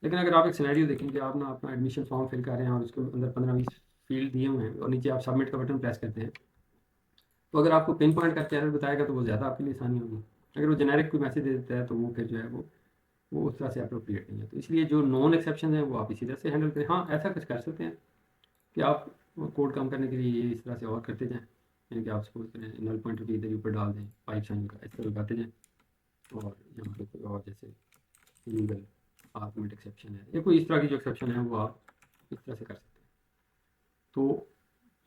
लेकिन अगर आप एक सिनेरियो देखें कि आप ना अपना एडमिशन फॉर्म फिल कर रहे हैं और उसके अंदर 15-20 फील्ड दिए हुए हैं और नीचे आप सबमिट का बटन प्रेस करते हैं, तो अगर आपको पिन पॉइंट करके एरर बताएगा तो वो ज़्यादा आपके लिए आसानी होगी। अगर वो जेनेरिक कोई मैसेज दे देता है तो वो फिर जो है वो उस तरह से अप्रोप्रिएट नहीं है। तो इसलिए जो नॉन एक्सेप्शन है वो आप इसी तरह से हैंडल करें। हाँ, ऐसा कुछ कर सकते हैं कि आप कोड कम करने के लिए ये इस तरह से और करते जाएँ, यानी कि आप सपोज करें नल पॉइंटर भी इधर ऊपर डाल दें, पाइप साइन का इस तरह लगाते जाएँ। और यहाँ पे कोई और जैसे लीगल आर्गुमेंट एक्सेप्शन है या कोई इस तरह की जो एक्सेप्शन है वो आप इस तरह से कर सकते हैं। तो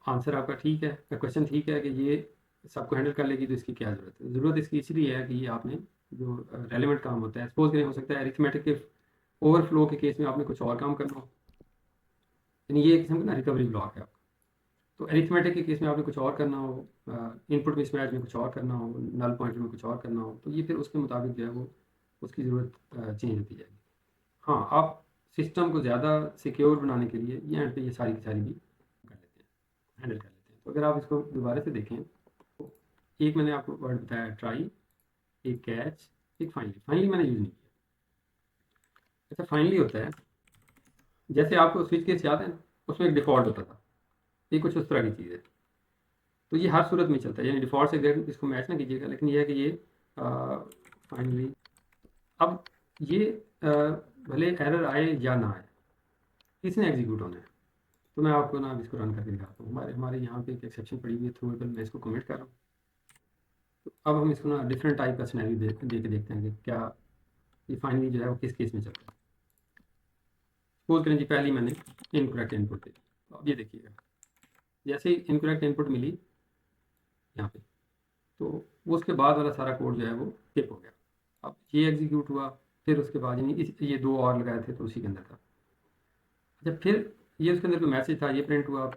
आंसर आपका ठीक है, क्वेश्चन ठीक है कि ये सबको हैंडल कर लेगी, तो इसकी क्या ज़रूरत है? ज़रूरत इसकी इसलिए है कि ये आपने जो रेलिवेंट काम होता है, सपोज करें हो सकता है अरिथमेटिक के ओवरफ्लो के केस में आपने कुछ और काम करना हो, यानी ये एक किस्म का ना रिकवरी ब्लॉक है आपका। तो अरिथमेटिक के केस में आपने कुछ और करना हो, इनपुट मिसमैच में कुछ और करना हो, नल पॉइंटर में कुछ और करना हो, तो ये फिर उसके मुताबिक जो है वो उसकी ज़रूरत चेंज होती जाएगी। हाँ, आप सिस्टम को ज़्यादा सिक्योर बनाने के लिए ये एंड पे ये सारी की सारी भी कर लेते हैं, हैंडल कर लेते हैं। तो अगर आप इसको दोबारा से देखें, तो एक मैंने आपको वर्ड बताया ट्राई, एक कैच, एक फाइनली। फाइनली मैंने यूज़ नहीं किया। अच्छा, फाइनली होता है जैसे आपको स्विच केस याद है ना, उसमें एक डिफ़ॉल्ट होता था, ये कुछ उस तरह की चीज़ है। तो ये हर सूरत में चलता है, यानी डिफ़ॉल्ट से अगर इसको मैच ना कीजिएगा, लेकिन ये है कि ये फाइनली अब ये भले एरर आए या ना आए, किसने एग्जीक्यूट होना है। तो मैं आपको ना इसको रन करके दिखाता हूँ। हमारे हमारे यहाँ पे एक एक्सेप्शन पड़ी हुई है थ्रूएबल, मैं इसको कमेंट कर रहा हूँ। तो अब हम इसको ना डिफरेंट टाइप का सिनेरियो दे के देखते हैं कि क्या ये फाइनली जो है वो किस केस में चल रहा है। सपोज करें जी पहली मैंने इनकरेक्ट इनपुट दी, तो अब ये देखिएगा, जैसे ही इनकरेक्ट इनपुट मिली यहाँ पे, तो वो उसके बाद वाला सारा कोड जो है वो स्किप हो गया। अब ये एग्जीक्यूट हुआ, फिर उसके बाद यानी ये दो और लगाए थे तो उसी के अंदर था। अच्छा, फिर ये उसके अंदर कोई मैसेज था, ये प्रिंट हुआ,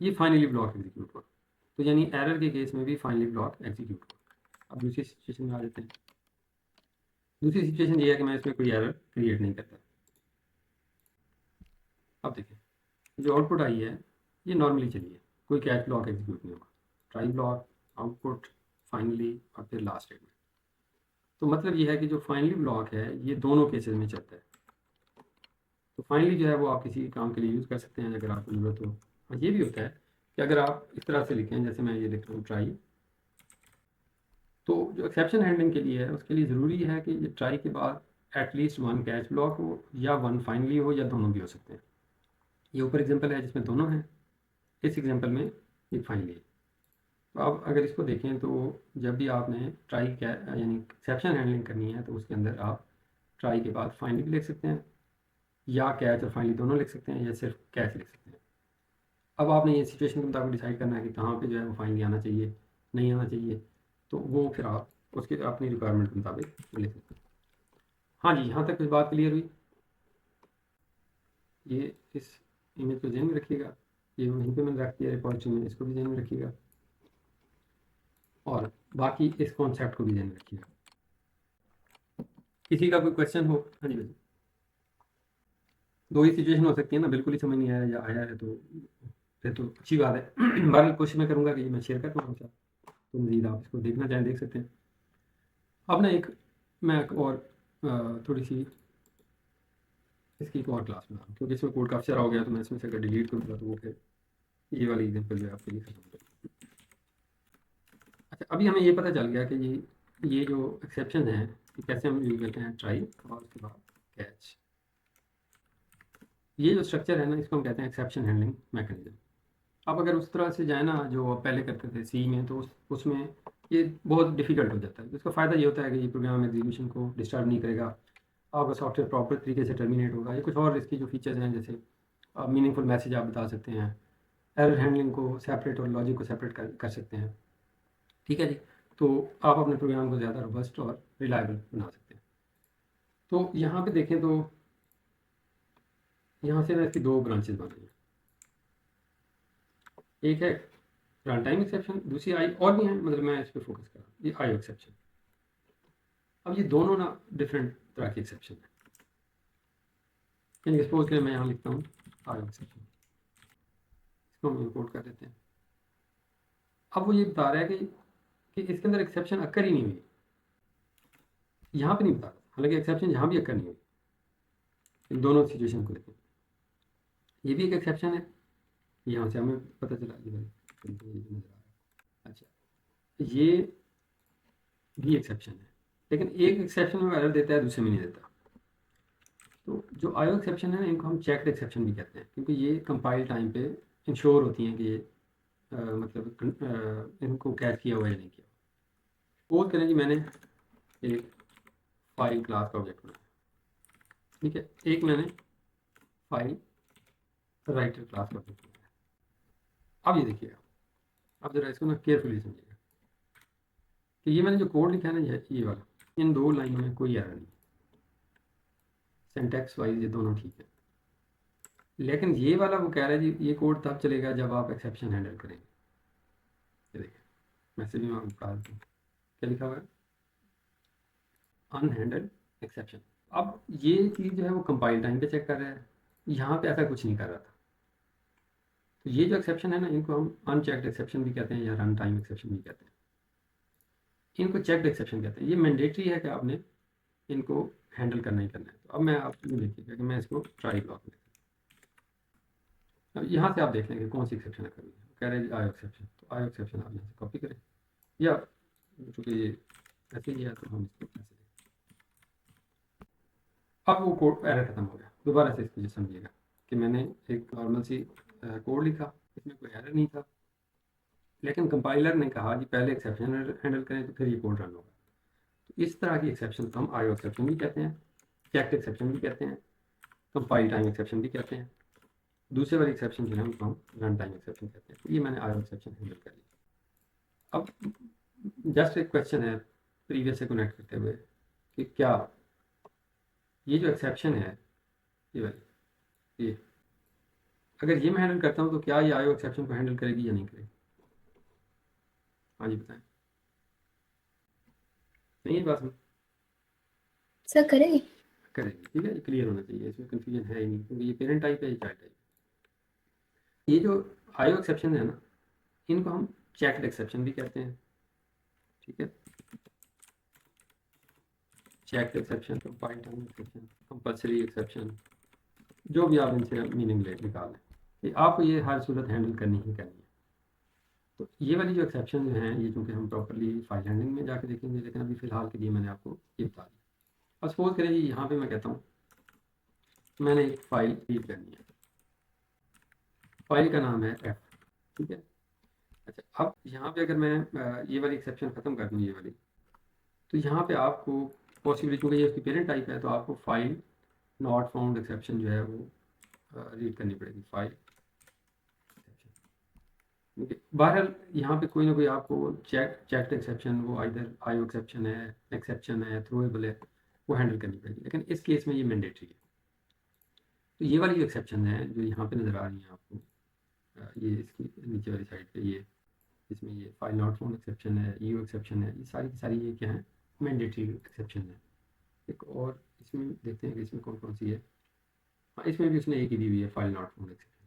ये फाइनली ब्लॉक एग्जीक्यूट हुआ। तो यानी एरर के केस में भी फाइनली ब्लॉक एग्जीक्यूट हुआ। अब दूसरी सिचुएशन में आ जाते हैं। दूसरी सिचुएशन ये है कि मैं इसमें कोई एरर क्रिएट नहीं करता। अब देखें, जो आउटपुट आई है ये नॉर्मली चली है, कोई कैच ब्लॉक एग्जीक्यूट नहीं होगा। ट्राई ब्लॉक, आउटपुट, फाइनली और फिर लास्ट स्टेटमेंट। तो मतलब ये है कि जो फाइनली ब्लॉक है ये दोनों केसेस में चलता है। तो फाइनली जो है वो आप किसी काम के लिए यूज़ कर सकते हैं अगर आपको ज़रूरत हो। और ये भी होता है कि अगर आप इस तरह से लिखें, जैसे मैं ये लिख रहा हूँ ट्राई, तो जो एक्सेप्शन हैंडलिंग के लिए है उसके लिए ज़रूरी है कि ये ट्राई के बाद एटलीस्ट वन कैच ब्लॉक हो या वन फाइनली हो, या दोनों भी हो सकते हैं। ये ऊपर एग्जांपल है जिसमें दोनों हैं, इस एग्जांपल में एक फाइनली है। तो अब अगर इसको देखें तो जब भी आपने ट्राई यानी एक्सेप्शन हैंडलिंग करनी है, तो उसके अंदर आप ट्राई के बाद फाइनली भी लिख सकते हैं, या कैच और फाइनली दोनों लिख सकते हैं, या सिर्फ कैच लिख सकते हैं। अब आपने ये सिचुएशन के मुताबिक डिसाइड करना है कि कहाँ पे जो है वो फाइनली आना चाहिए, नहीं आना चाहिए, तो वो फिर आप उसके अपनी रिक्वायरमेंट के मुताबिक ले सकते हैं। हाँ जी, यहाँ तक कुछ बात क्लियर हुई? ये इस इमेज को ध्यान में रखिएगा, ये वहीं पे मैंने रख दिया रिपॉजिटरी में, इसको भी ध्यान में रखिएगा, और बाकी इस कॉन्सेप्ट को भी ध्यान में रखिएगा। किसी का कोई क्वेश्चन हो? हाँ जी भैया। दो ही सिचुएशन हो सकती है ना, बिल्कुल ही समझ नहीं आया या आया है तो फिर तो अच्छी बात है। बहरहाल कोशिश मैं करूँगा कि ये मैं शेयर कर पाऊँ आपके साथ, तो मज़ीद आप इसको देखना चाहें देख सकते हैं। अब ना मैं एक और थोड़ी सी इसकी एक और क्लास बना रहा हूँ, क्योंकि इसमें कोड काफ़ी सारा हो गया, तो मैं इसमें से अगर डिलीट करूँगा तो वो फिर ये वाली एग्जाम्पल जो है आपके लिए खत्म हो जाएगी। अच्छा, अभी हमें ये पता चल गया कि ये ये जो एक्सेप्शन है ये कैसे हम यूज करते हैं, ट्राई और उसके बाद कैच। ये जो स्ट्रक्चर है ना इसको हम कहते हैं एक्सेप्शन हैंडलिंग मैकेनिज्म। अब अगर उस तरह से जाए ना जो आप पहले करते थे सी में, तो उसमें ये बहुत डिफिकल्ट हो जाता है। इसका फ़ायदा ये होता है कि ये प्रोग्राम एग्जीक्यूशन को डिस्टर्ब नहीं करेगा, आपका सॉफ्टवेयर प्रॉपर तरीके से टर्मिनेट होगा। ये कुछ और इसकी जो फीचर्स हैं, जैसे मीनिंगफुल मैसेज आप बता सकते हैं, एरर हैंडलिंग को सेपरेट और लॉजिक को सेपरेट कर सकते हैं। ठीक है जी, तो आप अपने प्रोग्राम को ज़्यादा रोबस्ट और रिलायबल बना सकते हैं। तो यहाँ पे देखें तो यहाँ से ना इसकी दो ब्रांचेज बन रही हैं, एक है रन टाइम एक्सेप्शन, दूसरी आई और भी हैं, मतलब मैं इस पर फोकस कर रहा हूँ, ये आई एक्सेप्शन। अब ये दोनों ना डिफरेंट तरह के एक्सेप्शन है। यानी सपोज करें मैं यहाँ लिखता हूँ आई एक्सेप्शन, इसको हम इंपोर्ट कर देते हैं। अब वो ये बता रहा है कि इसके अंदर एक्सेप्शन अक्कर ही नहीं हुई, यहाँ पे नहीं बता रहा, हालांकि एक्सेप्शन यहाँ भी अक्कर नहीं हुई। इन दोनों सिचुएशन को देखें, ये भी एक एक्सेप्शन है, यहाँ से हमें पता चला ये नजर आ रहा है। अच्छा, ये भी एक्सेप्शन है, लेकिन एक एक्सेप्शन में एरर देता है, दूसरे में नहीं देता। तो जो आयो एक्सेप्शन है ना, इनको हम चेक्ड एक्सेप्शन भी कहते हैं, क्योंकि ये कंपाइल टाइम पे इंश्योर होती हैं कि ये मतलब इनको कैच किया हुआ या नहीं किया। सपोज करें कि मैंने एक फाइल क्लास का ऑब्जेक्ट बनाया, ठीक है, एक मैंने फाइल राइटर क्लास का ऑब्जेक्ट बनाया। अब ये देखिएगा, अब जरा इसको ना केयरफुली समझिएगा कि ये मैंने जो कोड लिखा है ना, ये वाला, इन दो लाइनों में कोई एरर नहीं, सिंटैक्स वाइज ये दोनों ठीक है। लेकिन ये वाला वो कह रहा है जी ये कोड तब चलेगा जब आप एक्सेप्शन हैंडल करेंगे। ये देखिए मैसेज में आपको बता देता हूँ क्या लिखा हुआ है, अनहैंडल्ड एक्सेप्शन। अब ये चीज़ जो है वो कंपाइल टाइम पे चेक कर रहा है, यहाँ पे ऐसा कुछ नहीं कर रहा था। तो ये जो एक्सेप्शन है ना, इनको हम अनचेक्ड एक्सेप्शन भी कहते हैं या रन टाइम एक्सेप्शन भी कहते हैं। इनको चेक्ड एक्सेप्शन कहते हैं। ये मैंडेटरी है कि आपने इनको हैंडल करना ही करना है। तो अब मैं आपको देखिएगा कि मैं इसको ट्राई ब्लॉक में, अब यहाँ से आप देख लेंगे कौन सी एक्सेप्शन है कभी कह रहे हैं आयो एक्सेप्शन, तो आयो एक्सेप्शन आप यहाँ से कॉपी करें, या चूँकि ये ऐसे ही है तो हम इसको ऐसे देखें। अब वो कोड एरर खत्म हो गया। दोबारा से इसको समझिएगा कि मैंने एक नॉर्मल सी कोड लिखा, इसमें कोई एरर नहीं था, लेकिन कंपाइलर ने कहा कि पहले एक्सेप्शन हैंडल करें तो फिर ये कोड रन होगा। तो इस तरह की एक्सेप्शन को हम आयो एक्सेप्शन भी कहते हैं, चेक्ड एक्सेप्शन भी कहते हैं, कंपाइल टाइम एक्सेप्शन भी कहते हैं। दूसरे वाली एक्सेप्शन जो है उनको हम रन टाइम एक्सेप्शन कहते हैं। तो ये मैंने आयो एक्सेप्शन हैंडल कर लिया। अब जस्ट एक क्वेश्चन है प्रीवियस से कनेक्ट करते हुए कि क्या ये जो एक्सेप्शन है ये वाली, ये अगर ये मैं हैंडल करता हूँ तो क्या ये आयो एक्सेप्शन को हैंडल करेगी या नहीं करेगी? हाँ जी बताएं। नहीं है बात में सर करेंगे। करेगी, ठीक है, ये क्लियर होना चाहिए, इसमें कंफ्यूजन है ही नहीं, क्योंकि ये पेरेंट टाइप है, ये चाइल्ड टाइप है। ये जो आयो एक्सेप्शन है ना, इनको हम चेक्ड एक्सेप्शन भी कहते हैं, ठीक है, checked exception, compile time exception, compulsory exception, जो भी आप इनसे मीनिंग निकाल लें कि आपको ये हर सूरत हैंडल करनी ही करनी है। तो ये वाली जो एक्सेप्शन जो है, ये चूँकि हम प्रॉपरली फाइल हैंडलिंग में जाके देखेंगे, लेकिन अभी फ़िलहाल के लिए मैंने आपको ये बता दिया। अब सपोज करें जी यहाँ पे मैं कहता हूँ मैंने एक फ़ाइल रीड करनी है, फाइल का नाम है एफ, ठीक है। अच्छा, अब यहाँ पे अगर मैं ये वाली एक्सेप्शन ख़त्म कर दूँ, ये वाली, तो यहाँ पे आपको पॉसिबली, क्योंकि ये उसकी पेरेंट टाइप है, तो आपको फाइल नॉट फाउंड एक्सेप्शन जो है वो रीड करनी पड़ेगी, फाइल एक्सेप्शन। बहरहाल यहाँ पे कोई ना कोई आपको चेक्ड एक्सेप्शन, वो आइदर आयो एक्सेप्शन है, थ्रोएबल है, वो हैंडल करनी पड़ेगी, लेकिन इस केस में ये मैंडेटरी है। तो ये वाली जो एक्सेप्शन है जो यहाँ पे नज़र आ रही है आपको, ये इसकी नीचे वाली साइड पे, ये इसमें ये फाइल नॉट फाउंड एक्सेप्शन है, ईओ एक्सेप्शन है, ये सारी की सारी ये क्या है, मैंडेटरी एक्सेप्शन है। एक और इसमें देखते हैं कि इसमें कौन कौन सी है। हाँ, इसमें भी उसने एक ही दी हुई है, फाइल नॉट फाउंड एक्सेप्शन।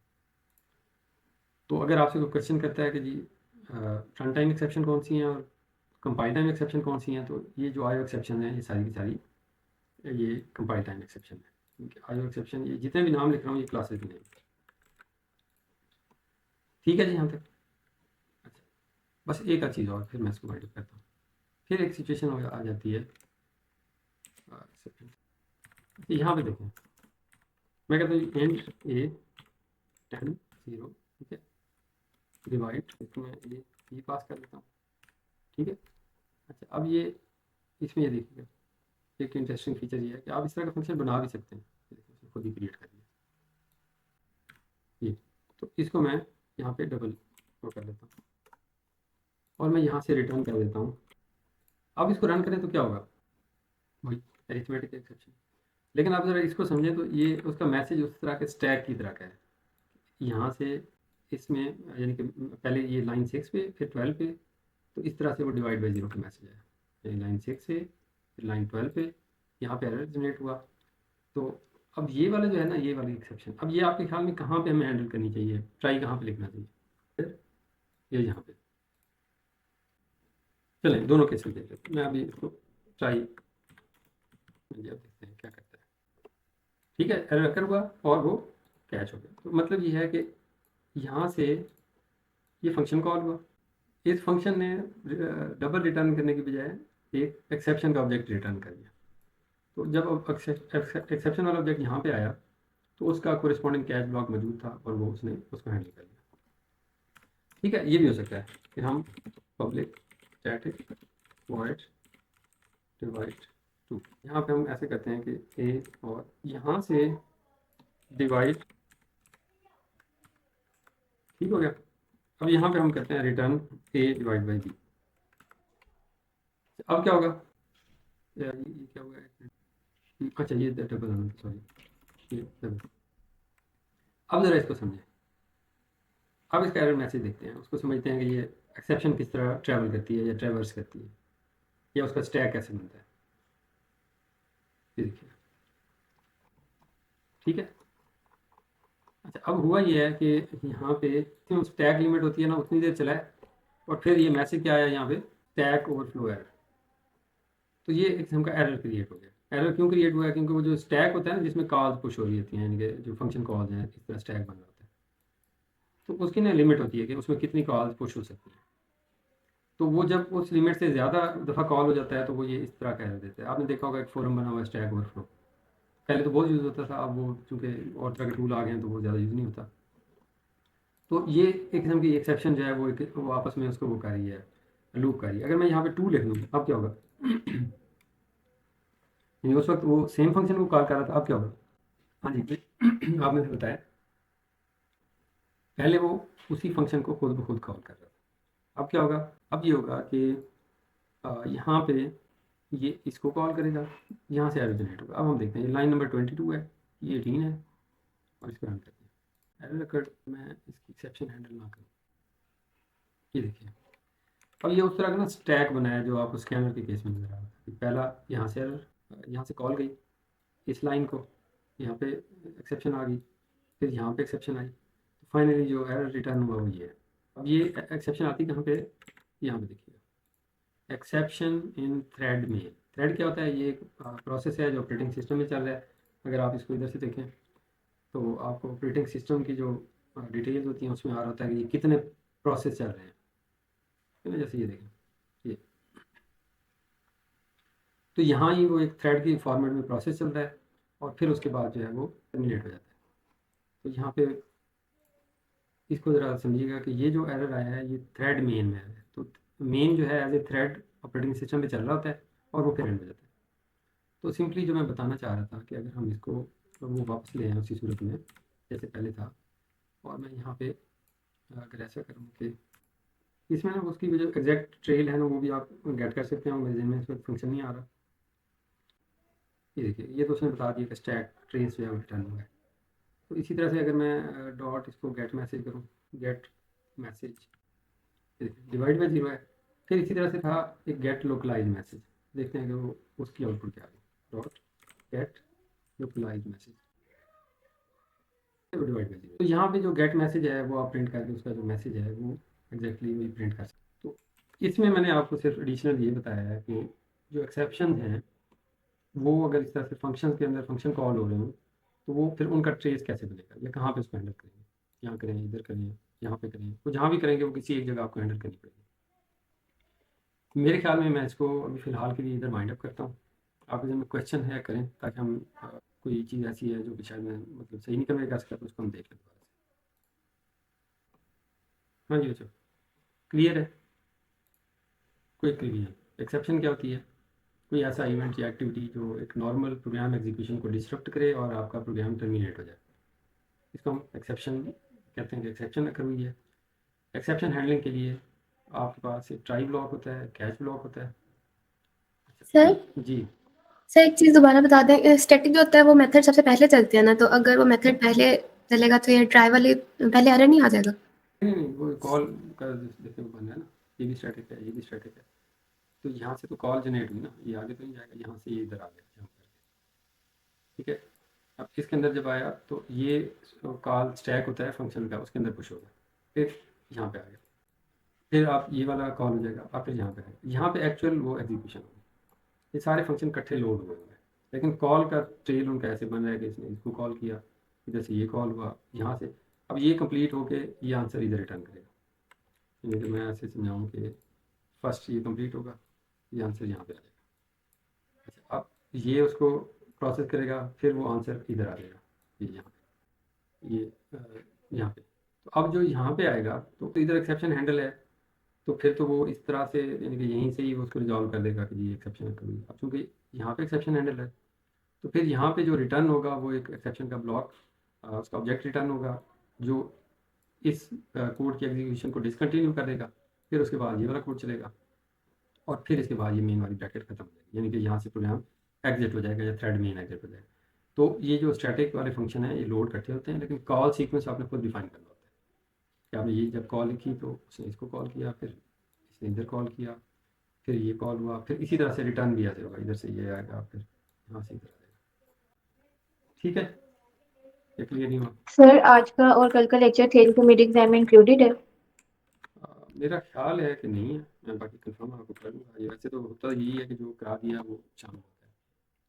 तो अगर आपसे कोई क्वेश्चन करता है कि जी रन टाइम एक्सेप्शन कौन सी हैं और कंपाइल टाइम एक्सेप्शन कौन सी हैं, तो ये जो आयो एक्सेप्शन है ये सारी की सारी ये कंपाइल टाइम एक्सेप्शन है, क्योंकि आयो एक्सेप्शन ये जितने भी नाम लिख रहा हूँ ये क्लासेस भी नहीं। ठीक है जी यहाँ तक। अच्छा, बस एक आध चीज़ और फिर मैं इसको वाइंड अप करता हूँ। फिर एक सिचुएशन आ जाती है, यहाँ पे देखें, मैं कहता हूँ एंड ए 10 0, ठीक है, डिवाइड, इसमें ये पास कर देता हूँ, ठीक है। अच्छा, अब ये इसमें ये देखिएगा, एक इंटरेस्टिंग फीचर ये है कि आप इस तरह का फंक्शन बना भी सकते हैं। देखिए खुद ही क्रिएट कर दिया ये, तो इसको मैं यहाँ पे डबल वो कर देता हूँ और मैं यहाँ से रिटर्न कर देता हूँ। अब इसको रन करें तो क्या होगा, वही अरिथमेटिक एक्सेप्शन। लेकिन आप ज़रा इसको समझें तो ये उसका मैसेज उस तरह के स्टैक की तरह का है, यहाँ से इसमें यानी कि पहले ये लाइन 6 पे फिर 12 पे, तो इस तरह से वो डिवाइड बाई 0 का मैसेज है, यानी लाइन 6 से फिर लाइन 12 पे यहाँ पे एरर जनरेट हुआ। तो अब ये वाला जो है ना, ये वाली एक्सेप्शन, अब ये आपके ख्याल में कहाँ पे हमें हैंडल करनी चाहिए, ट्राई कहाँ पे लिखना चाहिए, फिर ये यहाँ पे। चलें दोनों केसेस देख लेते हैं, मैं अभी इसको ट्राई देखते हैं क्या करता है। ठीक है, एरर अकर हुआ और वो कैच हो गया। तो मतलब ये है कि यहाँ से ये फंक्शन कॉल हुआ, इस फंक्शन ने डबल रिटर्न करने की बजाय एक एक्सेप्शन का ऑब्जेक्ट रिटर्न कर दिया। तो जब एक्सेप्शन वाला ऑब्जेक्ट यहाँ पे आया तो उसका कोरिस्पॉन्डिंग कैच ब्लॉक मौजूद था और वो उसने उसको हैंडल कर लिया। ठीक है, ये भी हो सकता है कि हम public static void divide two, यहाँ पे हम ऐसे करते हैं कि ए और यहाँ से डिवाइड, ठीक हो गया। अब यहाँ पे हम करते हैं return A divide by B. अब क्या होगा, ये क्या होगा, अच्छा ये डबल आना, सॉरी ये डबल। अब ज़रा इसको समझें, अब इसका एरर मैसेज देखते हैं, उसको समझते हैं कि ये एक्सेप्शन किस तरह ट्रैवल करती है या ट्रैवर्स करती है, या उसका स्टैक कैसे बनता है। ये देखिए, ठीक है। अच्छा, अब हुआ ये है कि यहाँ पे स्टैक लिमिट होती है ना, उतनी देर चला है और फिर ये मैसेज क्या आया यहाँ पे, स्टैक ओवरफ्लो एरर। तो ये एक किस्म का एरर क्रिएट हो गया। एरर क्यों क्रिएट हुआ है, क्योंकि वो जो स्टैक होता है ना जिसमें कॉल्स पुश हो रही होती हैं, यानी कि जो फंक्शन कॉल्स हैं इस तरह स्टैक बन रहा होता है, तो उसकी ना लिमिट होती है कि उसमें कितनी कॉल्स पुश हो सकती है। तो वो जब उस लिमिट से ज़्यादा दफ़ा कॉल हो जाता है तो वो ये इस तरह का एरर देता है। आपने देखा होगा एक फोरम बना हुआ है स्टैक ओवरफ्लो, पहले तो बहुत यूज़ होता था, अब वो चूँकि और तरह के टूल आ गए हैं तो वो ज़्यादा यूज़ नहीं होता। तो ये एक किस्म की एक्सेप्शन जो है वो आपस में उसको वो कर रही है, लूप कर रही है। अगर मैं यहाँ पे 2 लिख दूँ अब क्या होगा, यानी उस वक्त वो सेम फंक्शन को कॉल कर रहा था, अब क्या होगा, हाँ जी आपने तो बताया, पहले वो उसी फंक्शन को खुद ब खुद कॉल कर रहा था। अब क्या होगा, अब ये होगा कि यहाँ पे ये इसको कॉल करेगा, यहाँ से एरर जनरेट होगा। अब हम देखते हैं, ये लाइन नंबर 22 है, ये 18 है और इसको रन करते हैं। एरर अकर मैं इसकी एक्सेप्शन हैंडल ना करूँ, ये देखिए। अब ये उस तरह का ना स्टैक बनाया जो आपको स्कैनर के केस में नज़र आ रहा था। पहला यहाँ से एरर, यहाँ से कॉल गई इस लाइन को, यहाँ पे एक्सेप्शन आ गई, फिर यहाँ पे एक्सेप्शन आई, तो फाइनली जो एरर रिटर्न हुआ वो ये है। अब ये एक्सेप्शन आती कहाँ पे, यहाँ पे देखिएगा, एक्सेप्शन इन थ्रेड में। थ्रेड क्या होता है, ये एक प्रोसेस है जो ऑपरेटिंग सिस्टम में चल रहा है। अगर आप इसको इधर से देखें तो आपको ऑपरेटिंग सिस्टम की जो डिटेल्स होती हैं उसमें आ रहा होता है कि ये कितने प्रोसेस चल रहे हैं, है ना। जैसे ये देखें, ये तो यहाँ ही वो एक थ्रेड की फॉर्मेट में प्रोसेस चल रहा है और फिर उसके बाद जो है वो टर्मिनेट हो जाता है। तो यहाँ पे इसको ज़रा समझिएगा कि ये जो एरर आया है ये थ्रेड मेन में है। तो मेन जो है as a thread operating system पे चल रहा होता है और वो फिर एंड हो जाता है। तो सिंपली जो मैं बताना चाह रहा था कि अगर हम इसको वो वापस ले आए उसी सूरत में जैसे पहले था, और मैं यहाँ पे अगर ऐसा करूँ कि इसमें ना उसकी जो एग्जैक्ट ट्रेल है ना वो भी आप गेट कर सकते हैं, मेरे में इसमें फंक्शन नहीं आ रहा। ये देखिए, ये तो उसने बता दिया कि स्टैक ट्रेस जो है वो रिटर्न हुआ है। तो इसी तरह से अगर मैं डॉट इसको गेट मैसेज करूँ, गेट मैसेज डिवाइड बाई 0 है, फिर इसी तरह से था एक गेट लोकलाइज मैसेज। देखते हैं कि वो उसकी आउटपुट क्या आ रही, dot gate localise message divide by 0। तो यहाँ पे जो गेट मैसेज है वो आप प्रिंट करके उसका जो मैसेज है वो एग्जैक्टली वही प्रिंट कर सकते। तो इसमें मैंने आपको सिर्फ एडिशनल ये बताया है कि जो एक्सेप्शन हैं वो अगर इस तरह से फंक्शन के अंदर फंक्शन कॉल हो रहे हो तो वो फिर उनका ट्रेस कैसे बनेगा या कहाँ पे उसको हैंडल करेंगे, यहाँ करें, इधर करें, यहाँ पे करें, तो जहाँ भी करेंगे वो किसी एक जगह आपको हैंडल करनी पड़ेगी। मेरे ख्याल में मैं इसको अभी फ़िलहाल के लिए इधर वाइंड अप करता हूँ। आपके में क्वेश्चन है करें, ताकि हम कोई चीज़ ऐसी है जो कि शायद मैं मतलब सही नहीं कन्वे कर सका, तो उसको हम देख लें दोबारा से। हाँ जी, अच्छा क्लियर है? कोई क्लियर एक्सेप्शन क्या होती है? कोई ऐसा इवेंट या एक्टिविटी जो एक नॉर्मल प्रोग्राम एग्जीक्यूशन को डिस्टर्ब करे और आपका प्रोग्राम टर्मिनेट हो जाए, इसको हम एक्सेप्शन कहते हैं कि एक्सेप्शन अकर हुई है। एक्सेप्शन हैंडलिंग के लिए आपके पास एक ट्राई ब्लॉक होता है, कैच ब्लॉक होता है। सर जी सर एक चीज़ दोबारा बता दें, स्टैटिक जो होता है वो मेथड सबसे पहले चलते हैं ना, तो अगर वो मेथड पहले चलेगा तो ये ट्राई वाली पहले एरर नहीं आ जाएगा? नहीं नहीं, वो कॉल का देखने को बन है ना, ये भी स्टैटिक है, ये भी स्टैटिक है। तो यहाँ से तो कॉल जनरेट हुई ना, ये आगे तो नहीं जाएगा, यहाँ से ये इधर आ गया जंप करके, ठीक है। अब इसके अंदर जब आया तो ये कॉल स्टैक होता है फंक्शन का, उसके अंदर पुश होगा, फिर यहाँ पे आ गया, फिर आप ये वाला कॉल हो जाएगा, आप फिर यहाँ पे आएगा, यहाँ पे एक्चुअल वो एग्जीक्यूशन होगी। ये सारे फंक्शन इकट्ठे लोड हुए हुए हैं, लेकिन कॉल का ट्रेल उनका ऐसे बन रहा है कि इसने इसको कॉल किया, इधर से ये कॉल हुआ यहाँ से, अब ये कंप्लीट होके ये आंसर इधर रिटर्न करेगा। यानी कि मैं ऐसे समझाऊँ कि फर्स्ट ये कंप्लीट होगा, ये आंसर यहाँ पे आ जाएगा। अच्छा, अब ये उसको प्रोसेस करेगा, फिर वो आंसर इधर आ जाएगा, ये यहाँ पे, ये यहाँ पे। तो अब जो यहाँ पे आएगा तो इधर एक्सेप्शन हैंडल है, तो फिर तो वो इस तरह से यानी कि यहीं से ही वो उसको रिजॉल्व कर देगा कि ये एक्सेप्शन है कभी। अब चूँकि यहाँ पे एक्सेप्शन हैंडल है, तो फिर यहाँ पे जो रिटर्न होगा वो एक एक्सेप्शन का ब्लॉक, उसका ऑब्जेक्ट रिटर्न होगा, जो इस कोड की एग्जीक्यूशन को डिसकंटिन्यू कर देगा। फिर उसके बाद ये वाला कोड चलेगा, और फिर इसके बाद ये मेन वाली ब्रैकेट खत्म हो जाएगी, यानी कि यहाँ से प्रोग्राम एग्जिट हो जाएगा या थ्रेड मेन एग्जिट हो जाएगा। तो ये जो स्टैटिक वाले फंक्शन है ये लोड इकट्ठे होते हैं, लेकिन कॉल सीक्वेंस आपने खुद डिफाइन करना होता है कि आपने ये जब कॉल की तो उसने इसको कॉल किया, फिर इसने इधर कॉल किया, फिर ये कॉल हुआ, फिर इसी तरह से रिटर्न भी ऐसे होगा, इधर से ये आएगा, फिर यहाँ से इधर आ जाएगा। ठीक है, ये क्लियर नहीं हुआ? सर आज का और कल का लेक्चर थ्योरी को मिड एग्जाम में इंक्लूडेड है? मेरा ख्याल है कि नहीं है, मैं बाकी कंफर्म आपको करूँगा। ये वैसे तो होता यही है कि जो करा दिया वो शामिल होता है,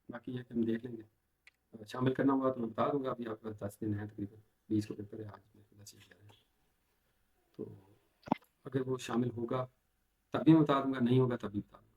बाकी ये कि हम देख लेंगे। शामिल करना हुआ तो मैं बता दूंगा। अभी आपके पास 10 दिन है, तकरीबन 20 को पेपर है, आज मेरे को 10 ही है, तो अगर वो शामिल होगा तब भी मैं बता दूंगा, नहीं होगा तब भी बता दूंगा।